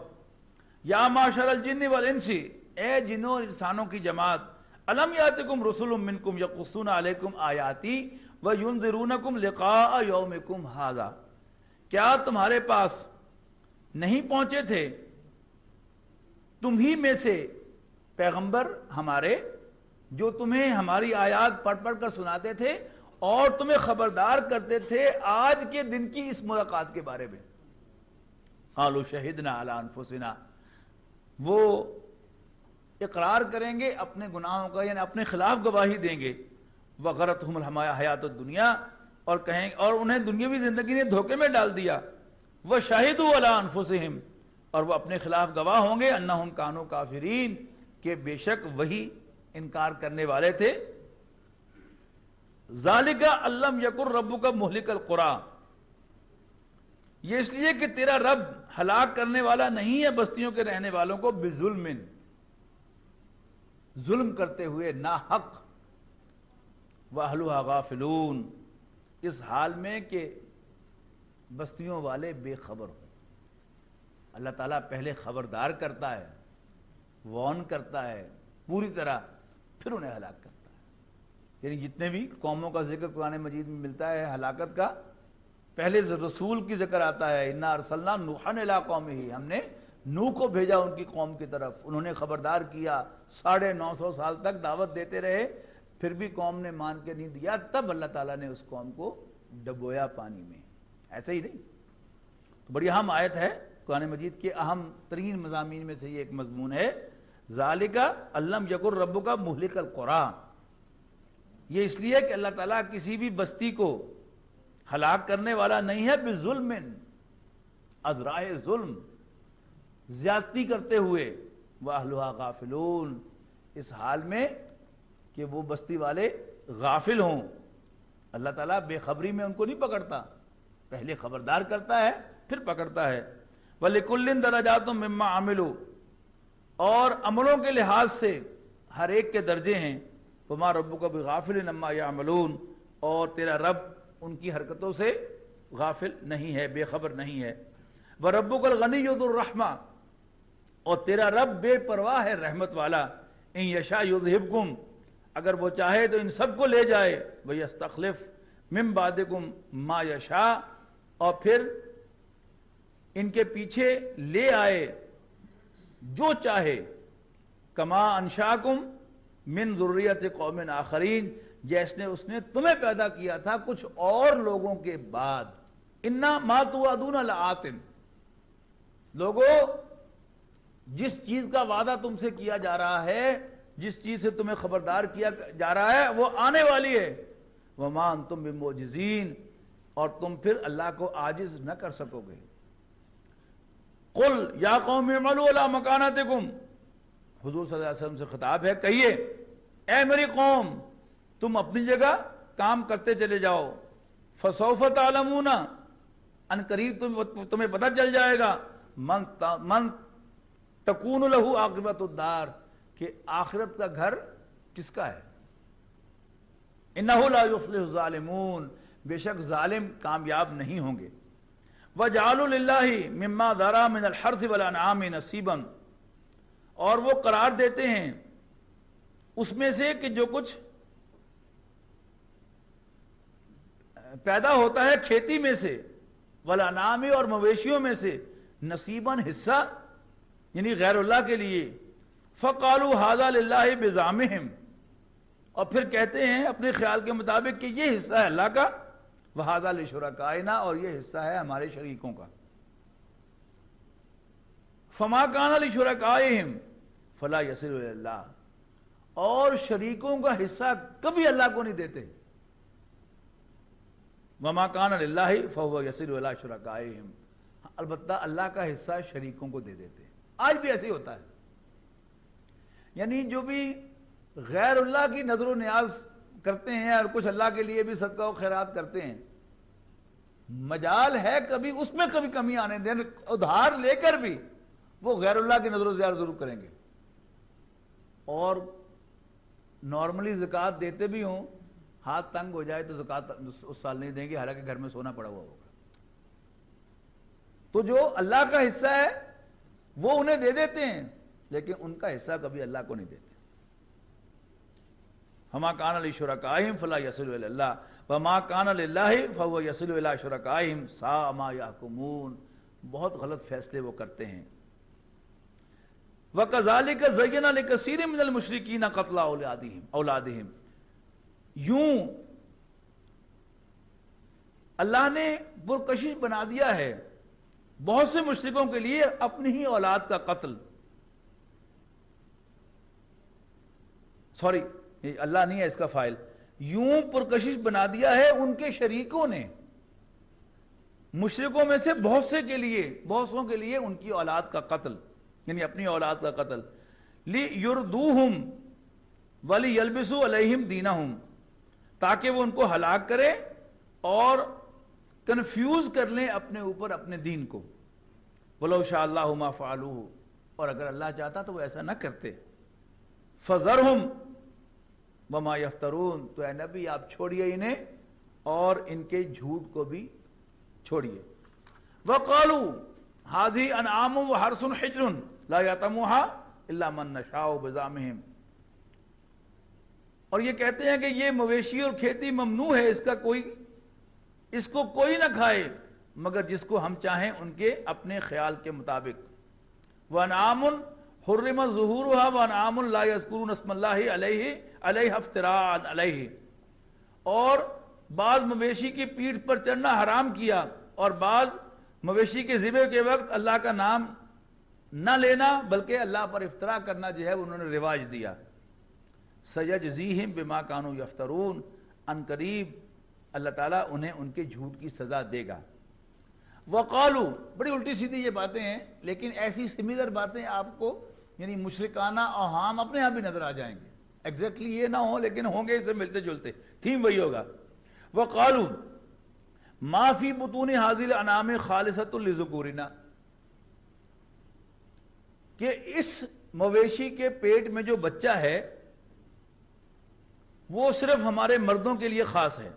Speaker 2: یا معشر الجن والانس، اے جنوں اور انسانوں کی جماعت، الم یاتکم رسل منکم یقصون علیکم آیاتی وینذرونکم لقاء یومکم ھذا، کیا تمہارے پاس نہیں پہنچے تھے تم ہی میں سے پیغمبر ہمارے جو تمہیں ہماری آیات پڑھ پڑھ کر سناتے تھے اور تمہیں خبردار کرتے تھے آج کے دن کی اس ملاقات کے بارے میں؟ قالوا شہدنا علی انفسنا، وہ اقرار کریں گے اپنے گناہوں کا، یعنی اپنے خلاف گواہی دیں گے۔ وغرتہم الحیات الدنیا، اور کہیں اور انہیں دنیاوی زندگی نے دھوکے میں ڈال دیا۔ وشہدوا علی انفسہم، اور وہ اپنے خلاف گواہ ہوں گے، انہم کانوا کافرین، کہ بے شک وہی انکار کرنے والے تھے۔ ذالک ان لم یکن ربک مہلک القری، یہ اس لیے کہ تیرا رب ہلاک کرنے والا نہیں ہے بستیوں کے رہنے والوں کو، بظلم، ظلم کرتے ہوئے ناحق، وَأَهْلُهَا غَافِلُونَ، اس حال میں کہ بستیوں والے بے خبر ہوں۔ اللہ تعالیٰ پہلے خبردار کرتا ہے، وارن کرتا ہے پوری طرح، پھر انہیں ہلاک کرتا ہے۔ یعنی جتنے بھی قوموں کا ذکر قرآن مجید میں ملتا ہے ہلاکت کا، پہلے رسول کی ذکر آتا ہے، انا ارسلنا نوحا الی قومہ، ہم نے نوح کو بھیجا ان کی قوم کی طرف، انہوں نے خبردار کیا، 950 سال تک دعوت دیتے رہے، پھر بھی قوم نے مان کے نہیں دیا، تب اللہ تعالیٰ نے اس قوم کو ڈبویا پانی میں، ایسے ہی نہیں۔ تو بڑی اہم آیت ہے قرآن مجید کے اہم ترین مضامین میں سے یہ ایک مضمون ہے، ذالک الم یکن ربک مہلک القری، یہ اس لیے کہ اللہ تعالیٰ کسی بھی بستی کو ہلاک کرنے والا نہیں ہے بظلم، از راہ ظلم، زیادتی کرتے ہوئے، وَأَهْلُهَا غافلون، اس حال میں کہ وہ بستی والے غافل ہوں۔ اللہ تعالیٰ بے خبری میں ان کو نہیں پکڑتا، پہلے خبردار کرتا ہے پھر پکڑتا ہے۔ وَلِكُلٍّ دَرَجَاتٌ مِّمَّا عَمِلُوا، اور عملوں کے لحاظ سے ہر ایک کے درجے ہیں، وَمَا رَبُّكَ بِغَافِلٍ عَمَّا يَعْمَلُونَ، اور تیرا رب ان کی حرکتوں سے غافل نہیں ہے، بے خبر نہیں ہے۔ وَرَبُّكَ الْغَنِيُّ ذُو الرَّحْمَةِ، اور تیرا رب بے پرواہ ہے رحمت والا، ان یشاء یذہبکم، اگر وہ چاہے تو ان سب کو لے جائے، ویستخلف من بعدکم ما یشاء، اور پھر ان کے پیچھے لے آئے جو چاہے، کما انشاکم من ذریت قوم آخرین، جیسے اس نے تمہیں پیدا کیا تھا کچھ اور لوگوں کے بعد۔ انا ما توعدون لآت، لوگو جس چیز کا وعدہ تم سے کیا جا رہا ہے، جس چیز سے تمہیں خبردار کیا جا رہا ہے، وہ آنے والی ہے۔ وما انتم بمعجزین، اور تم پھر اللہ کو عاجز نہ کر سکو گے۔ قل یا قوم اعملوا علی مکانتکم، حضور صلی اللہ علیہ وسلم سے خطاب ہے، کہیے اے میری قوم تم اپنی جگہ کام کرتے چلے جاؤ، فسوف تعلمون، ان قریب تمہیں پتہ چل جائے گا، من تکون لہ عاقبۃ الدار، کہ آخرت کا گھر کس کا ہے۔ انہ لا یفلح الظالمون، بے شک ظالم کامیاب نہیں ہوں گے۔ وَجَعَلُوا لِلَّهِ مِمَّا ذَرَا مِنَ الْحَرْثِ وَالْأَنْعَامِ نَصِيبًا، اور وہ قرار دیتے ہیں اس میں سے کہ جو کچھ پیدا ہوتا ہے کھیتی میں سے، والانعام، اور مویشیوں میں سے، نصیباً حصہ، یعنی غیر اللہ کے لیے۔ فَقَالُوا هَذَا لِلَّهِ بِزَعْمِهِمْ، اور پھر کہتے ہیں اپنے خیال کے مطابق کہ یہ حصہ ہے اللہ کا، وَهَذَا لِشُرَكَائِنَا، اور یہ حصہ ہے ہمارے شریکوں کا۔ فَمَا كَانَ لِشُرَكَائِهِمْ فَلَا يَصِلُ إِلَى اللَّهِ، اور شریکوں کا حصہ کبھی اللہ کو نہیں دیتے۔ وَمَا كَانَ لِلَّهِ فَهُوَ يَصِلُ إِلَى شُرَكَائِهِمْ، البتہ اللہ کا حصہ شریکوں کو دے دیتے، آج بھی ایسے ہی ہوتا ہے۔ یعنی جو بھی غیر اللہ کی نظر و نیاز کرتے ہیں اور کچھ اللہ کے لیے بھی صدقہ و خیرات کرتے ہیں، مجال ہے کبھی اس میں کبھی کمی آنے دیں، ادھار لے کر بھی وہ غیر اللہ کی نظر و نیاز ضرور کریں گے، اور نارملی زکوٰۃ دیتے بھی ہوں، ہاتھ تنگ ہو جائے تو زکوٰۃ اس سال نہیں دیں گے، حالانکہ گھر میں سونا پڑا ہوا ہوگا۔ تو جو اللہ کا حصہ ہے وہ انہیں دے دیتے ہیں، لیکن ان کا حصہ کبھی اللہ کو نہیں دیتے۔ وَمَا كَانَ لِشُرَكَائِهِمْ فَلَا يَصِلُ إِلَى اللَّهِ وَمَا كَانَ لِلَّهِ فَهُوَ يَصِلُ إِلَى شُرَكَائِهِمْ سَاءَ مَا يَحْكُمُونَ، بہت غلط فیصلے وہ کرتے ہیں۔ وَكَذَلِكَ زَيَّنَ لِكَثِيرٍ مِّنَ الْمُشْرِكِينَ قَتْلَ أَوْلَادِهِمْ، یوں اللہ نے پرکشش بنا دیا ہے بہت سے مشرکوں کے لیے اپنی ہی اولاد کا قتل، سوری اللہ نہیں ہے اس کا فاعل، یوں پرکشش بنا دیا ہے ان کے شریکوں نے، مشرکوں میں سے بہت سوں کے لیے ان کی اولاد کا قتل، یعنی اپنی اولاد کا قتل، لِيُرْدُوهُمْ وَلِيَلْبِسُوا عَلَيْهِمْ دِينَهُمْ، تاکہ وہ ان کو ہلاک کرے اور کنفیوز کر لیں اپنے اوپر اپنے دین کو۔ وَلَوْ شَاءَ اللَّهُ مَا فَعَلُوهُ، اور اگر اللہ چاہتا تو وہ ایسا نہ کرتے۔ فَذَرْهُمْ وَمَا يَفْتَرُونَ، تو اے نبی آپ چھوڑیے انہیں اور ان کے جھوٹ کو بھی چھوڑیے۔ وَقَالُوا هَذِهِ أَنْعَامٌ وَحَرْثٌ حِجْرٌ لَا يَطْعَمُهَا إِلَّا مَن نَّشَاءُ بِزَعْمِهِمْ، اور یہ کہتے ہیں کہ یہ مویشی اور کھیتی ممنوع ہے، اس کا کوئی اس کو کوئی نہ کھائے مگر جس کو ہم چاہیں ان کے اپنے خیال کے مطابق. وَأَنْعَامٌ حُرِّمَ ظُهُورُهَا وَأَنْعَامٌ لَا يَذْكُرُونَ اسْمَ اللَّهِ عَلَيْهَا افْتِرَاءً عَلَيْهِ. اور بعض مویشی کی پیٹھ پر چڑھنا حرام کیا، اور بعض مویشی کے ذبح کے وقت اللہ کا نام نہ لینا بلکہ اللہ پر افطرا کرنا جو ہے انہوں نے رواج دیا. سَيَجْزِيهِمْ بِمَا كَانُوا يَفْتَرُونَ. ان قریب اللہ تعالیٰ انہیں ان کے جھوٹ کی سزا دے گا. وقالو، بڑی الٹی سیدھی یہ باتیں ہیں، لیکن ایسی سملر باتیں آپ کو یعنی مشرکانہ اوہام اپنے یہاں بھی نظر آ جائیں گے. ایگزیکٹلی یہ نہ ہو لیکن ہوں گے اس سے ملتے جلتے، تھیم وہی ہوگا. وقالو ما فی بطون ھذی الانعام خالصۃ لذکورنا، کہ اس مویشی کے پیٹ میں جو بچہ ہے وہ صرف ہمارے مردوں کے لیے خاص ہے.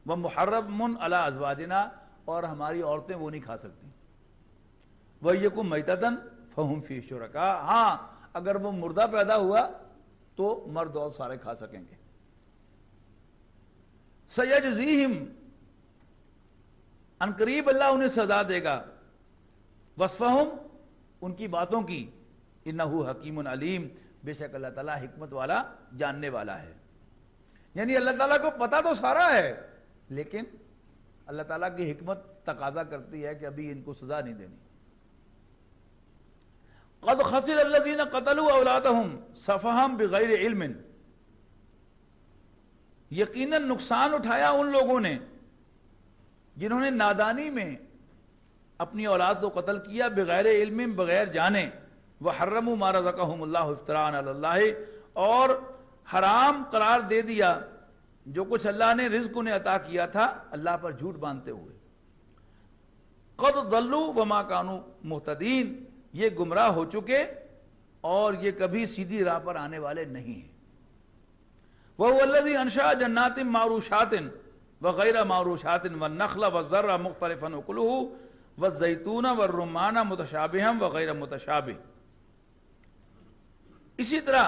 Speaker 2: ومحرم علی ازواجنا، اور ہماری عورتیں وہ نہیں کھا سکتی. وَيَكُن مَيْتَةً فَهُمْ فِيهِ شُرَكَاء. ہاں اگر وہ مردہ پیدا ہوا تو مرد اور سارے کھا سکیں گے. سَيَجْزِيهِمْ، ان قریب اللہ انہیں سزا دے گا. وَصْفَهُمْ، ان کی باتوں کی. إِنَّهُ حَكِيمٌ عَلِيمٌ، بے شک اللہ تعالیٰ حکمت والا جاننے والا ہے. یعنی اللہ تعالیٰ کو پتہ تو سارا ہے، لیکن اللہ تعالیٰ کی حکمت تقاضا کرتی ہے کہ ابھی ان کو سزا نہیں دینی. قد خسر الذین قتلوا اولادہم سفہا بغیر علم، یقیناً نقصان اٹھایا ان لوگوں نے جنہوں نے نادانی میں اپنی اولاد کو قتل کیا، بغیر علم، بغیر جانے. وحرموا ما رزقہم اللہ افتراء علی اللہ، اور حرام قرار دے دیا جو کچھ اللہ نے رزق انہیں عطا کیا تھا اللہ پر جھوٹ باندھتے ہوئے. قد ضلوا وما كانوا مہتدین، یہ گمراہ ہو چکے اور یہ کبھی سیدھی راہ پر آنے والے نہیں ہیں. وَهُوَ الَّذِي أَنشَأَ جَنَّاتٍ مَعْرُوشَاتٍ وَغَيْرَ مَعْرُوشَاتٍ وَالنَّخْلَ وَالزَّرْعَ مُخْتَلِفًا أُكُلُهُ وَالزَّيْتُونَ وَالرُّمَّانَ مُتَشَابِهًا وَغَيْرَ مُتَشَابِهٍ. اسی طرح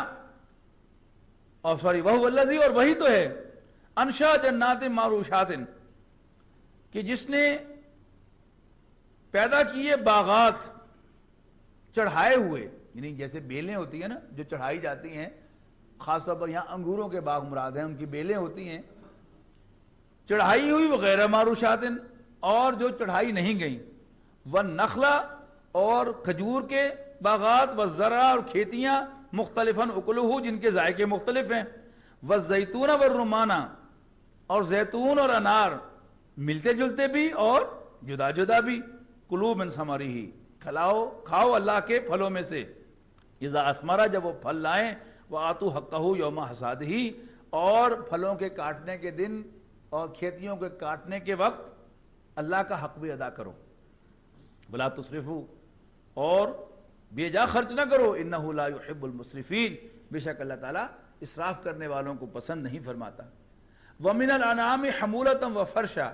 Speaker 2: وَهُوَ الَّذِي، اور وہی تو ہے، انشاء جنات معروشات، کہ جس نے پیدا کیے باغات چڑھائے ہوئے، یعنی جیسے بیلیں ہوتی ہیں نا جو چڑھائی جاتی ہیں، خاص طور پر یہاں انگوروں کے باغ مراد ہیں، ان کی بیلیں ہوتی ہیں چڑھائی ہوئی. وغیرہ معروشات، اور جو چڑھائی نہیں گئیں. والنخلا، اور کھجور کے باغات. والزرع، اور کھیتیاں. مختلفاً اکلہ، جن کے ذائقے مختلف ہیں. والزیتون والرمان، اور زیتون اور انار ملتے جلتے بھی اور جدا جدا بھی. کلوا من ثمرہ، کھاؤ اللہ کے پھلوں میں سے. اذا اثمرا، جب وہ پھل لائیں. وآتوا حقہ یوم حصادہ، اور پھلوں کے کاٹنے کے دن اور کھیتیوں کے کاٹنے کے وقت اللہ کا حق بھی ادا کرو. ولا تسرفوا، اور بے جا خرچ نہ کرو. انہ لا يحب المسرفین، بے شک اللہ تعالیٰ اسراف کرنے والوں کو پسند نہیں فرماتا. وَمِنَ الْأَنْعَامِ حَمُولَةً وَفَرْشًا،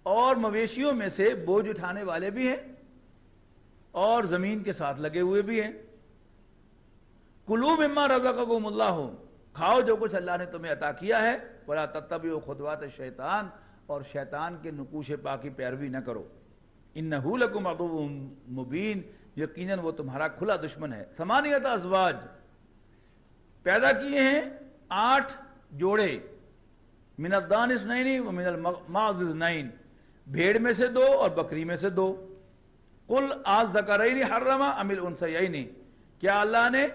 Speaker 2: اور مویشیوں میں سے بوجھ اٹھانے والے بھی ہیں اور زمین کے ساتھ لگے ہوئے بھی ہیں. کُلُوا مِمَّا رَزَقَكُمُ اللَّهُ، کھاؤ جو کچھ اللہ نے تمہیں عطا کیا ہے. وَلَا تَتَّبِعُوا خُطُوَاتِ الشَّيْطَانِ، اور شیطان کے نقوش پا کی پیروی نہ کرو. إِنَّهُ لَكُمْ عَدُوٌّ مُبِينٌ، یقیناً وہ تمہارا کھلا دشمن ہے. ثمانیۃ ازواج، پیدا کیے ہیں 8 جوڑے. من الضان اثنین ومن المعز اثنین، بھیڑ میں سے 2 اور بکری میں سے 2. قل الذکرین حرم ام الانثیین، کیا اللہ نے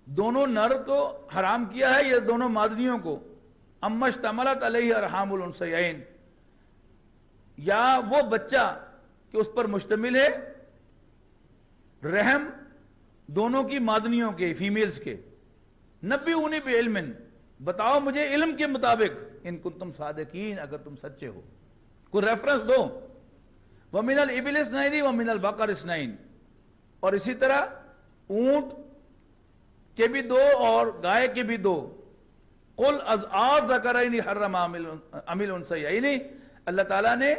Speaker 2: دونوں نر کو حرام کیا ہے یا دونوں مادنیوں کو؟ ام اشتملت علیہ ارحام الانثیین، یا وہ بچہ کہ اس پر مشتمل ہے رحم دونوں کی مادنیوں کے، فیمیلز کے. نبئونی بعلم، بتاؤ مجھے علم کے مطابق. ان کنتم صادقین، اگر تم سچے ہو. کوئی ریفرنس دو. وَمِنَ الْإِبِلِ اثْنَيْنِ وَمِنَ الْبَقَرِ اثْنَيْنِ، اور اسی طرح اونٹ کے بھی 2 اور گائے کے بھی 2. قُلْ أَذْكَرَيْنِ حَرَّمَ أَمِ الْأُنثَيَيْنِ، اللہ تعالیٰ نے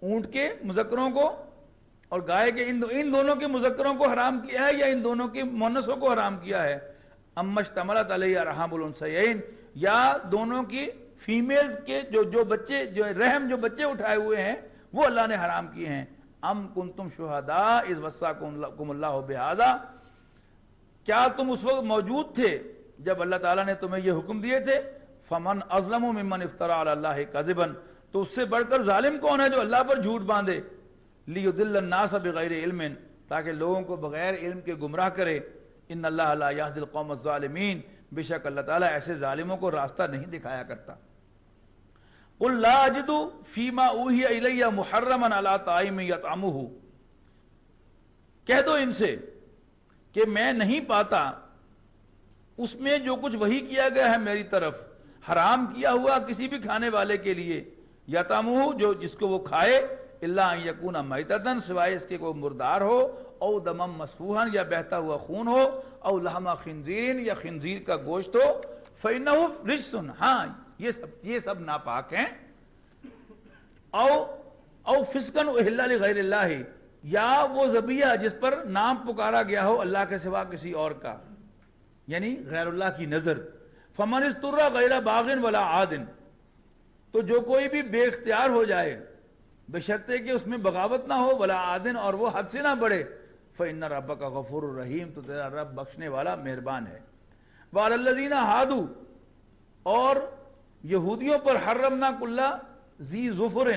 Speaker 2: اونٹ کے مذکروں کو اور گائے کے ان دونوں کے مذکروں کو حرام کیا ہے یا ان دونوں کے مؤنثوں کو حرام کیا ہے؟ اما اشتملت علیہ ارحام الانثیین، یا دونوں کی فیمیل کے جو بچے جو رحم جو بچے اٹھائے ہوئے ہیں وہ اللہ نے حرام کیے ہیں. ام کنتم شہداء اذ وصاکم اللہ بہذا، کیا تم اس وقت موجود تھے جب اللہ تعالیٰ نے تمہیں یہ حکم دیے تھے؟ فمن اظلم ممن افترى علی اللہ کذبا، تو اس سے بڑھ کر ظالم کون ہے جو اللہ پر جھوٹ باندھے؟ لیضل الناس بغیر علم، تاکہ لوگوں کو بغیر علم کے گمراہ کرے. ان اللہ لا یہدی القوم الظالمین، بے شک اللہ تعالیٰ ایسے ظالموں کو راستہ نہیں دکھایا کرتا. قل لا اجد فیما اوحی الی محرما علی طاعم یطعمہ، کہہ دو ان سے کہ میں نہیں پاتا اس میں جو کچھ وحی کیا گیا ہے میری طرف حرام کیا ہوا کسی بھی کھانے والے کے لیے، یطعمہ جو جس کو وہ کھائے، الا ان یکون میتۃ سوائے اس کے کوئی مردار ہو، او دما مسفوحا یا بہتا ہوا خون ہو، او لحم خنزیر یا خنزیر کا گوشت ہو، فإنہ رجس، ہاں یہ سب ناپاک ہیں. او فسقن اہل لغیر اللہ، یا وہ ذبیحہ جس پر نام پکارا گیا ہو اللہ کے سوا کسی اور کا، یعنی غیر اللہ کی نظر. فمن اضطر غیر باغ ولا عاد، تو جو کوئی بھی بے اختیار ہو جائے بشرطے کہ اس میں بغاوت نہ ہو، ولا عادن اور وہ حد سے نہ بڑھے، فإن ربک غفور الرحیم، تو تیرا رب بخشنے والا مہربان ہے. وعلی الذین ہادوا، اور یہودیوں پر حرمنا کل ذی ظفر،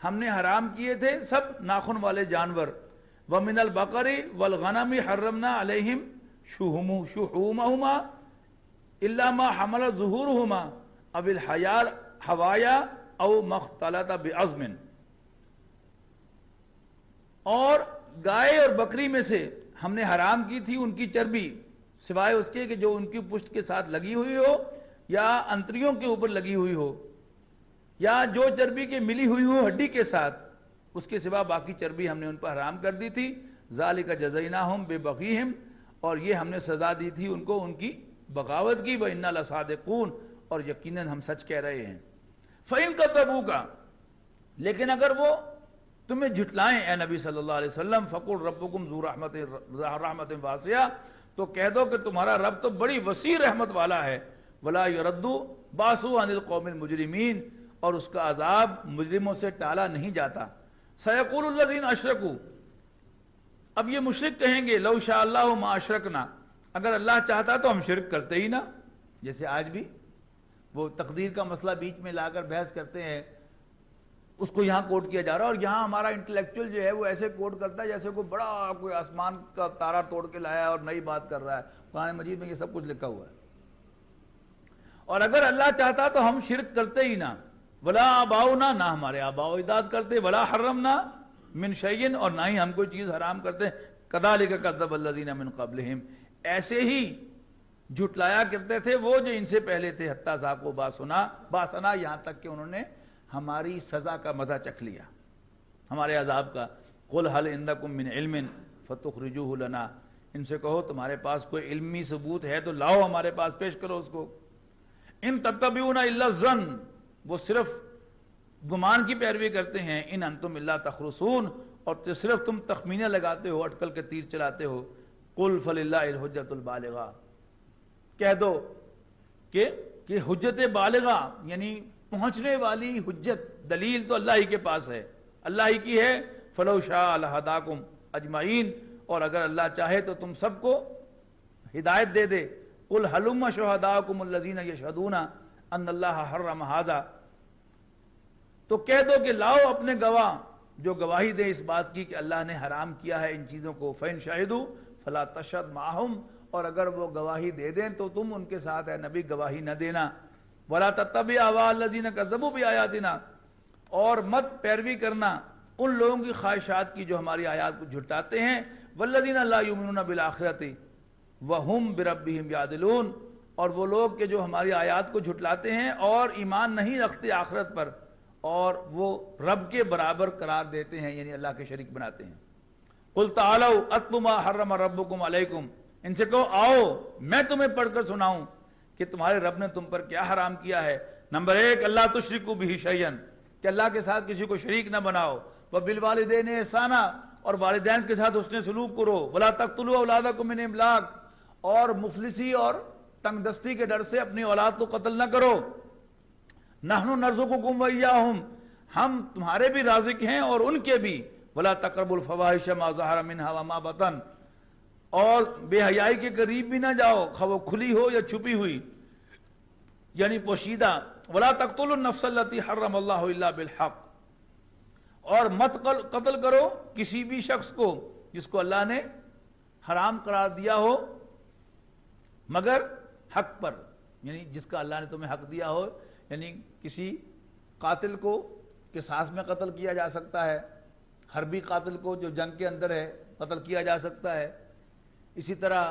Speaker 2: ہم نے حرام کیے تھے سب ناخن والے جانور. ومن البقر والغنم حرمنا علیہم شحومہما الا ما حملت ظہورہما او الحوایا او مختلط بعظم، اور گائے اور بکری میں سے ہم نے حرام کی تھی ان کی چربی، سوائے اس کے کہ جو ان کی پشت کے ساتھ لگی ہوئی ہو یا انتریوں کے اوپر لگی ہوئی ہو، یا جو چربی کے ملی ہوئی ہو ہڈی کے ساتھ، اس کے سوا باقی چربی ہم نے ان پر حرام کر دی تھی. ذالک جزیناہم ببغیہم، اور یہ ہم نے سزا دی تھی ان کو ان کی بغاوت کی. وَإِنَّا لَصَادِقُونَ، اور یقیناً ہم سچ کہہ رہے ہیں. فَإِن كَذَّبُوكَ، لیکن اگر وہ تمہیں جھٹلائیں اے نبی صلی اللہ علیہ وسلم، فَقُلْ رَبُّكُمْ ذُو رَحْمَةٍ وَاسِعَةٍ، تو کہہ دو کہ تمہارا رب تو بڑی وسیع رحمت والا ہے. وَلَا يُرَدُّ بَأْسُهُ عَنِ الْقَوْمِ الْمُجْرِمِينَ، اور اس کا عذاب مجرموں سے ٹالا نہیں جاتا. سَيَقُولُ الَّذِينَ أَشْرَكُوا، اب یہ مشرک کہیں گے، لَوْ شَاءَ اللَّهُ مَا أَشْرَكْنَا، اگر اللہ چاہتا تو ہم شرک کرتے ہی نہ. جیسے آج بھی وہ تقدیر کا مسئلہ بیچ میں لا کر بحث کرتے ہیں، اس کو یہاں کوٹ کیا جا رہا ہے، اور یہاں ہمارا انٹلیکچوئل جو ہے وہ ایسے کوٹ کرتا ہے جیسے کوئی بڑا کوئی آسمان کا تارا توڑ کے لایا اور نئی بات کر رہا ہے. قرآن مجید میں یہ سب کچھ لکھا ہوا ہے. اور اگر اللہ چاہتا تو ہم شرک کرتے ہی نہ. ولا آباؤنا، نہ ہمارے آباء و اجداد کرتے. ولا حرمنا من شیئن، اور نہ ہی ہم کوئی چیز حرام کرتے. کذالک کذب الذین من قبلہم، ایسے ہی جھٹلایا کرتے تھے وہ جو ان سے پہلے تھے. حتی ذاقوا باسنا، یہاں تک کہ انہوں نے ہماری سزا کا مزہ چکھ لیا، ہمارے عذاب کا. قل هل عندکم من علم فتخرجوه لنا، ان سے کہو تمہارے پاس کوئی علمی ثبوت ہے تو لاؤ ہمارے پاس پیش کرو اس کو. ان تتبعون الا الظن، وہ صرف گمان کی پیروی کرتے ہیں. ان انتم الا تخرصون، اور صرف تم تخمینے لگاتے ہو، اٹکل کے تیر چلاتے ہو. قل فللہ الحجۃ البالغہ، کہہ دو کہ حجت بالغہ یعنی پہنچنے والی حجت، دلیل تو اللہ ہی کے پاس ہے، اللہ ہی کی ہے. فلو شاء لہداکم اجمعین، اور اگر اللہ چاہے تو تم سب کو ہدایت دے دے. قل ہلم شہداکم الذین یشہدون ان اللہ حرم ھذا، تو کہہ دو کہ لاؤ اپنے گواہ جو گواہی دے اس بات کی کہ اللہ نے حرام کیا ہے ان چیزوں کو. فإن شہدوا فلا تشہد معہم، اور اگر وہ گواہی دے دیں تو تم ان کے ساتھ اے نبی گواہی نہ دینا. ولا تتبع اہواء الذین کذبوا بآیاتنا، اور مت پیروی کرنا ان لوگوں کی خواہشات کی جو ہماری آیات کو جھٹاتے ہیں. والذین لا یؤمنون بالآخرۃ وہم بربہم یعدلون، اور وہ لوگ کہ جو ہماری آیات کو جھٹلاتے ہیں اور ایمان نہیں رکھتے آخرت پر، اور وہ رب کے برابر قرار دیتے ہیں، یعنی اللہ کے شریک بناتے ہیں. قل تعالوا اتل ما حرم ربکم علیکم، ان سے کہو آؤ میں تمہیں پڑھ کر سناؤں کہ تمہارے رب نے تم پر کیا حرام کیا ہے. نمبر 1، اللہ تشرکوا بہ شیئا، کہ اللہ کے ساتھ کسی کو شریک نہ بناؤ. وبالوالدین احسانا، اور والدین کے ساتھ حسن سلوک کرو. ولا تقتلوا اولادکم من املاق، اور مفلسی اور تنگ دستی کے ڈر سے اپنی اولاد کو قتل نہ کرو. نحن نرزقکم وإیاہم، ہم تمہارے بھی رازق ہیں اور ان کے بھی، ولا تقربوا الفواحش ما ظہر منها وما بطن، اور بے حیائی کے قریب بھی نہ جاؤ، خواہ وہ کھلی ہو یا چھپی ہوئی یعنی پوشیدہ، ولا تقتلوا النفس التي حرم اللہ الا بالحق، اور مت قتل کرو کسی بھی شخص کو جس کو اللہ نے حرام قرار دیا ہو مگر حق پر، یعنی جس کا اللہ نے تمہیں حق دیا ہو، یعنی کسی قاتل کو قصاص میں قتل کیا جا سکتا ہے، حربی قاتل کو جو جنگ کے اندر ہے قتل کیا جا سکتا ہے، اسی طرح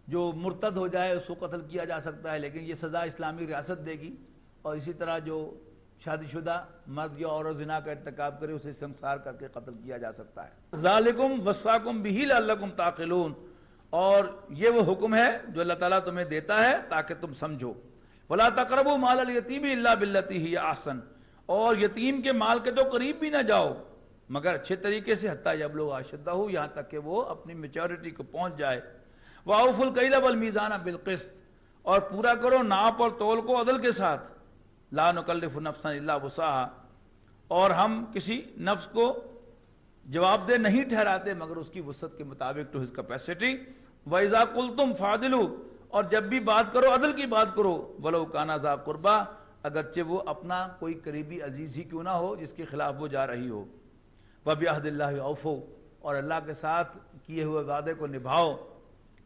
Speaker 2: جو مرتد ہو جائے اس کو قتل کیا جا سکتا ہے، لیکن یہ سزا اسلامی ریاست دے گی، اور اسی طرح جو شادی شدہ مرد یا عورت زنا کا ارتکاب کرے اسے سنسار کر کے قتل کیا جا سکتا ہے۔ ذالکم وصاکم بہ لعلکم تعقلون، اور یہ وہ حکم ہے جو اللہ تعالیٰ تمہیں دیتا ہے تاکہ تم سمجھو۔ ولا تقربوا مال الیتیم الا باللتی ہی احسن، اور یتیم کے مال کے تو قریب بھی نہ جاؤ مگر اچھے طریقے سے، حتیٰ یبلغ اشدہ، یہاں تک کہ وہ اپنی میچورٹی کو پہنچ جائے۔ وَأَوْفُوا الْكَيْلَ وَالْمِيزَانَ بِالْقِسْطِ، اور پورا کرو ناپ اور تول کو عدل کے ساتھ۔ لا نکلف نفسا الا وسعها، اور ہم کسی نفس کو جواب دہ نہیں ٹھہراتے مگر اس کی وسعت کے مطابق، ٹو ہز کیپیسٹی۔ وَإِذَا قُلْتُمْ فَعْدِلُوا، اور جب بھی بات کرو عدل کی بات کرو، وَلَوْ كَانَ ذَا قُرْبَىٰ، اگرچہ وہ اپنا کوئی قریبی عزیز ہی کیوں نہ ہو جس کے خلاف وہ جا رہی ہو۔ وَبِعَهْدِ اللَّهِ أَوْفُوا، اور اللہ کے ساتھ کیے ہوئے وعدے کو نبھاؤ۔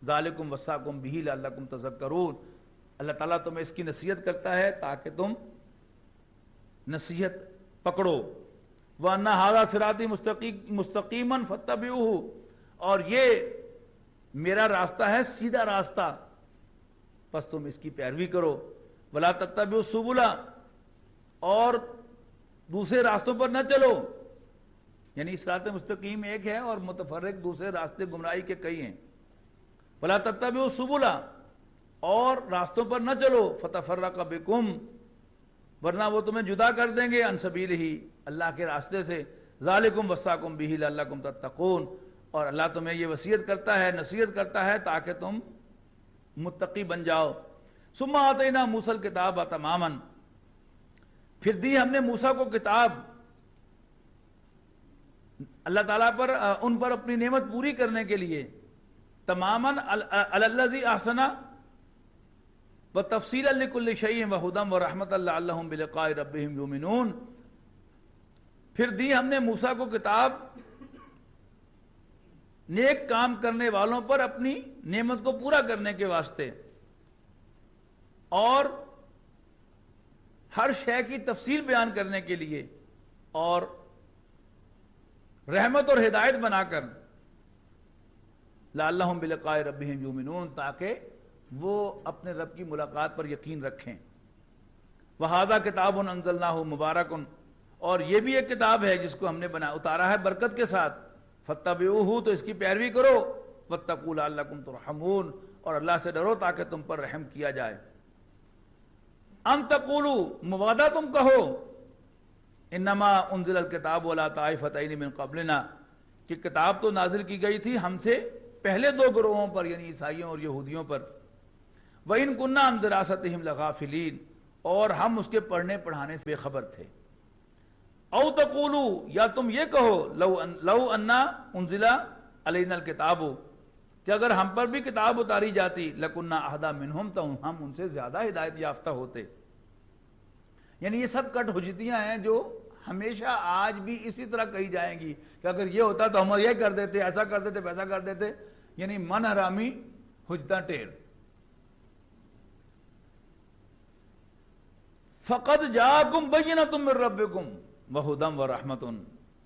Speaker 2: ذالکم وصاکم بہ لعلکم تذکرون، اللہ تعالیٰ تمہیں اس کی نصیحت کرتا ہے تاکہ تم نصیحت پکڑو۔ وَأَنَّ هَذَا صِرَاطِي مُسْتَقِيمًا فَاتَّبِعُوهُ، اور یہ میرا راستہ ہے سیدھا راستہ، پس تم اس کی پیروی کرو۔ وَلَا تَتَّبِعُوا السُّبُلَ، اور دوسرے راستوں پر نہ چلو، یعنی صراط مستقیم ایک ہے اور متفرق دوسرے راستے گمراہی کے کئی ہیں۔ وَلَا تَتَّبِعُوا السُّبُلَ، اور راستوں پر نہ چلو، فَتَفَرَّقَ بِكُمْ، ورنہ وہ تمہیں جدا کر دیں گے عن سبیلہ، اللہ کے راستے سے۔ ذالکم وصاکم بہ لعلکم تتقون، اور اللہ تمہیں یہ وصیت کرتا ہے، نصیحت کرتا ہے تاکہ تم متقی بن جاؤ۔ ثم آتینا موسیٰ الکتاب تماما، پھر دی ہم نے موسیٰ کو کتاب، اللہ تعالیٰ پر ان پر اپنی نعمت پوری کرنے کے لیے، تماما علی الذی احسن وتفصیلا لکل شیء وہدی ورحمۃ لعلہم بلقاء ربہم یؤمنون، پھر دی ہم نے موسیٰ کو کتاب نیک کام کرنے والوں پر اپنی نعمت کو پورا کرنے کے واسطے، اور ہر شے کی تفصیل بیان کرنے کے لیے، اور رحمت اور ہدایت بنا کر، لعلہم بلقاء ربہم یؤمنون، تاکہ وہ اپنے رب کی ملاقات پر یقین رکھیں۔ وَهَذَا كِتَابٌ أَنزَلْنَاهُ مُبَارَكٌ، اور یہ بھی ایک کتاب ہے جس کو ہم نے اتارا ہے برکت کے ساتھ۔ فَاتَّبِعُوهُ، تو اس کی پیروی کرو۔ وَاتَّقُوا لَعَلَّكُمْ تُرْحَمُونَ، اور اللہ سے ڈرو تاکہ تم پر رحم کیا جائے۔ أَن تَقُولُوا، مبادہ تم کہو، انما انزل الکتاب علی طائفتین من قبلنا، کہ کتاب تو نازل کی گئی تھی ہم سے پہلے دو گروہوں پر، یعنی عیسائیوں اور یہودیوں پر۔ وَإِن كُنَّا عَن دِرَاسَتِهِمْ لَغَافِلِينَ، اور ہم اس کے پڑھنے پڑھانے سے بے خبر تھے۔ او تقولوا، یا تم یہ کہو، لو انا انزل علینا الکتاب، کہ اگر ہم پر بھی کتاب اتاری جاتی، لَكُنَّا أَهْدَىٰ مِنْهُمْ، تو ہم ان سے زیادہ ہدایت یافتہ ہوتے۔ یعنی یہ سب کٹ حجتیاں ہیں جو ہمیشہ آج بھی اسی طرح کہی جائیں گی کہ اگر یہ ہوتا تو ہم یہ کر دیتے، ایسا کر دیتے، ویسا کر دیتے، یعنی من حرامی حجتاں ٹیر۔ فَقَدْ جَاءَكُمْ بَيِّنَةٌ مِّن رَّبِّكُمْ وَهُدًى وَرَحْمَةٌ،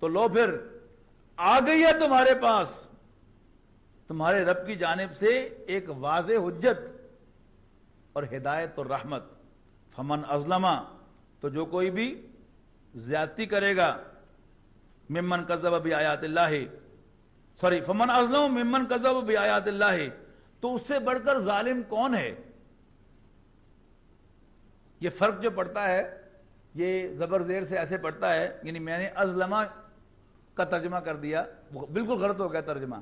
Speaker 2: تو لو پھر آ گئی ہے تمہارے پاس تمہارے رب کی جانب سے ایک واضح حجت اور ہدایت اور رحمت۔ فَمَنْ أَظْلَمَ، تو جو کوئی بھی زیادتی کرے گا، ممن کذب بآیات اللہ، فمن اظلم ممن کذب بآیات اللہ، تو اس سے بڑھ کر ظالم کون ہے؟ یہ فرق جو پڑتا ہے یہ زبر زیر سے ایسے پڑتا ہے، یعنی میں نے ازلمہ کا ترجمہ کر دیا، بالکل غلط ہو گیا ترجمہ۔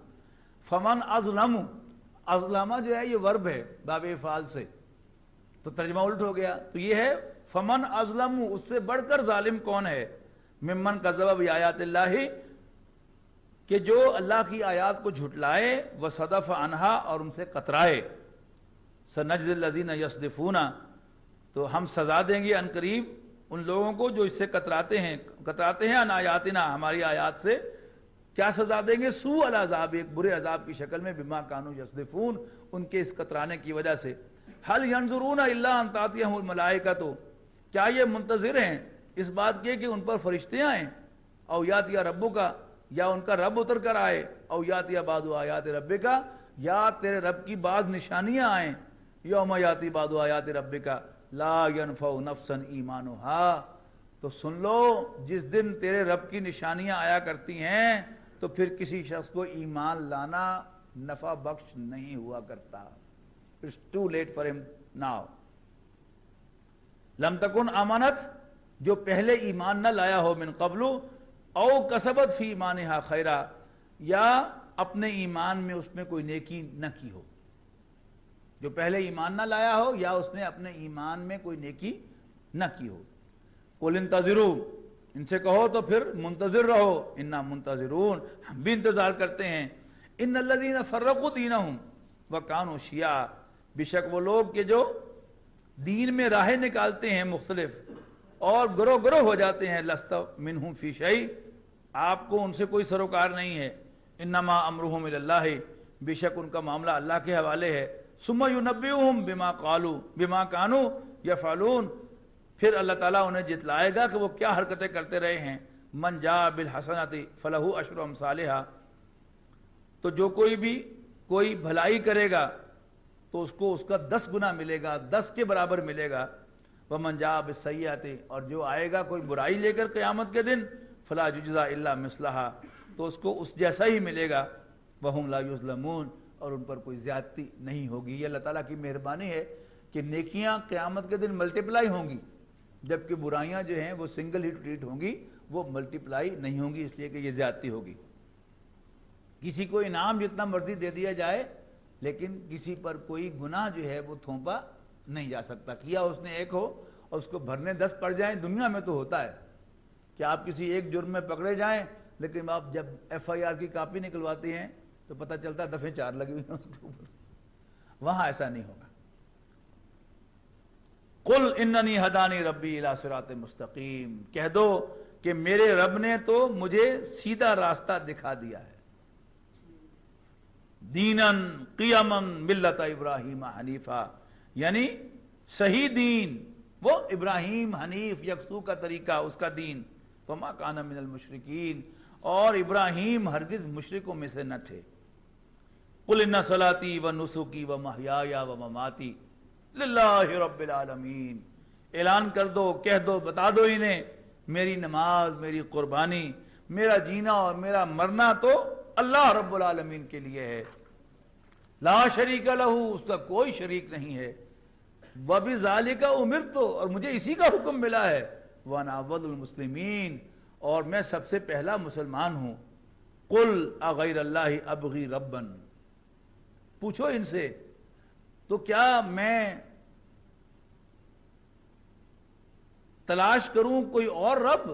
Speaker 2: فمن اظلم، ازلمہ جو ہے یہ ورب ہے باب افعال سے، تو ترجمہ الٹ ہو گیا۔ تو یہ ہے فمن اظلم، اس سے بڑھ کر ظالم کون ہے، ممن کذب بآیات اللہ، کہ جو اللہ کی آیات کو جھٹلائے، وصدف عنہا، اور ان سے قطرائے، سنجزی الذین یصدفون، تو ہم سزا دیں گے عنقریب ان لوگوں کو جو اس سے کتراتے ہیں عن آیاتنا، ہماری آیات سے۔ کیا سزا دیں گے؟ سوء العذاب، ایک برے عذاب کی شکل میں، بما کانوا یصدفون، ان کے اس کترانے کی وجہ سے۔ هل ينظرون الا ان تاتيهم الملائکۃ، کیا یہ منتظر ہیں اس بات کے کہ ان پر فرشتے آئیں، او یاتی ربک، یا ان کا رب اتر کر آئے، او یاتی بعض آیات ربک، یا تیرے رب کی بعض نشانیاں آئیں، یوم یاتی بعض آیات ربک لا ينفع نفسا ایمانها، تو سن لو جس دن تیرے رب کی نشانیاں آیا کرتی ہیں تو پھر کسی شخص کو ایمان لانا نفع بخش نہیں ہوا کرتا۔ It's too late for him now۔ لم تکن آمنت، جو پہلے ایمان نہ لایا ہو، من قبل، او کسبت فی ایمانہا خیرا، یا اپنے ایمان میں اس میں کوئی نیکی نہ کی ہو، جو پہلے ایمان نہ لایا ہو یا اس نے اپنے ایمان میں کوئی نیکی نہ کی ہو۔ قل انتظروا، ان سے کہو تو پھر منتظر رہو، انا منتظرون، ہم بھی انتظار کرتے ہیں۔ ان الذین فرقوا دینہم وکانوا شیعا، بے شک وہ لوگ کہ جو دین میں راہیں نکالتے ہیں مختلف اور گروہ گروہ ہو جاتے ہیں، لست منہم فی شیء، آپ کو ان سے کوئی سروکار نہیں ہے۔ انما امرہم الی اللہ، بے شک ان کا معاملہ اللہ کے حوالے ہے۔ ثم ینبئہم بما قالوا بما کانوا یفعلون، پھر اللہ تعالیٰ انہیں جتلائے گا کہ وہ کیا حرکتیں کرتے رہے ہیں۔ من جاء بالحسنۃ فلہ عشر امثالھا، تو جو کوئی بھی کوئی بھلائی کرے گا تو اس کو اس کا 10 گنا ملے گا، 10 کے برابر ملے گا۔ ومن جاء بالسیئۃ، اور جو آئے گا کوئی برائی لے کر قیامت کے دن، فلا یجزا الا مثلھا، تو اس کو اس جیسا ہی ملے گا۔ وہم لا یظلمون، اور ان پر کوئی زیادتی نہیں ہوگی۔ یہ اللہ تعالیٰ کی مہربانی ہے کہ نیکیاں قیامت کے دن ملٹیپلائی ہوں گی، جبکہ برائیاں جو ہیں وہ سنگل ہی ٹریٹ ہوں گی، وہ ملٹیپلائی نہیں ہوں گی، اس لیے کہ یہ زیادتی ہوگی۔ کسی کو انعام جتنا مرضی دے دیا جائے، لیکن کسی پر کوئی گناہ جو ہے وہ تھوپا نہیں جا سکتا۔ کیا اس نے ایک ہو اور اس کو بھرنے 10 پڑ جائیں، دنیا میں تو ہوتا ہے کہ آپ کسی ایک جرم میں پکڑے جائیں، لیکن آپ جب FIR کی کاپی نکلواتے ہیں تو پتہ چلتا ہے دفعے 4 لگی ہوئی ہیں اس کے اوپر۔ وہاں ایسا نہیں ہوگا۔ قل اننی ہدانی ربی الی صراط مستقیم، کہہ دو کہ میرے رب نے تو مجھے سیدھا راستہ دکھا دیا ہے۔ دینن قیمن ملت ابراہیم حنیفہ، یعنی صحیح دین، وہ ابراہیم حنیف یکسو کا طریقہ، اس کا دین۔ وما کان من المشرکین، اور ابراہیم ہرگز مشرکوں میں سے نہ تھے۔ قل ان صلاتی و نسکی و محیای و مماتی للہ رب العالمین، اعلان کر دو، کہہ دو، بتا دو انہیں، میری نماز، میری قربانی، میرا جینا اور میرا مرنا تو اللہ رب العالمین کے لیے ہے۔ لا شریک لہ، اس کا کوئی شریک نہیں ہے۔ وبذالک امرت، اور مجھے اسی کا حکم ملا ہے۔ وانا اول المسلمین، اور میں سب سے پہلا مسلمان ہوں۔ قل اغیر اللہ ابغی ربا، پوچھو ان سے تو کیا میں تلاش کروں کوئی اور رب؟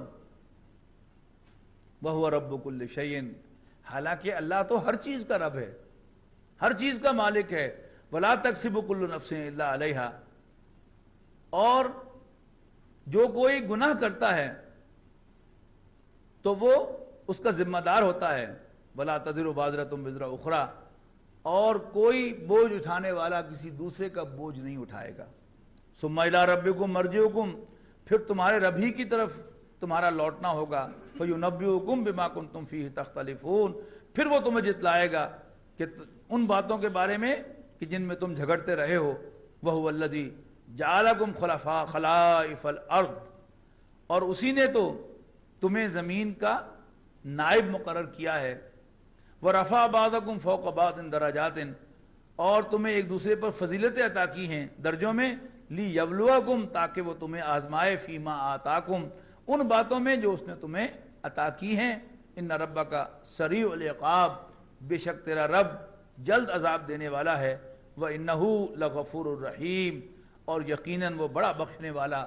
Speaker 2: وہو رب کل شیء، حالانکہ اللہ تو ہر چیز کا رب ہے، ہر چیز کا مالک ہے۔ ولا تکسب کل نفس الا علیہا، اور جو کوئی گناہ کرتا ہے تو وہ اس کا ذمہ دار ہوتا ہے۔ ولا تزر وازرۃ وزر اخری، اور کوئی بوجھ اٹھانے والا کسی دوسرے کا بوجھ نہیں اٹھائے گا۔ ثم الی ربکم مرجعکم، پھر تمہارے رب ہی کی طرف تمہارا لوٹنا ہوگا۔ فینبئکم بما کنتم فیہ تختلفون، پھر وہ تمہیں جتلائے گا کہ ان باتوں کے بارے میں کہ جن میں تم جھگڑتے رہے ہو۔ وہو الذی جعلکم خلائف الارض، اور اسی نے تو تمہیں زمین کا نائب مقرر کیا ہے۔ وَرَفَعَ بَعْضَكُمْ فَوْقَ بَعْضٍ دَرَجَاتٍ، اور تمہیں ایک دوسرے پر فضیلتیں عطا کی ہیں درجوں میں۔ لِيَبْلُوَكُمْ، تاکہ وہ تمہیں آزمائے، فِيمَا آتَاكُمْ، ان باتوں میں جو اس نے تمہیں عطا کی ہیں۔ إِنَّ رَبَّكَ سَرِيعُ الْعِقَابِ، بے شک تیرا رب جلد عذاب دینے والا ہے۔ وَإِنَّهُ لَغَفُورٌ رَحِيمٌ، اور یقیناً وہ بڑا بخشنے والا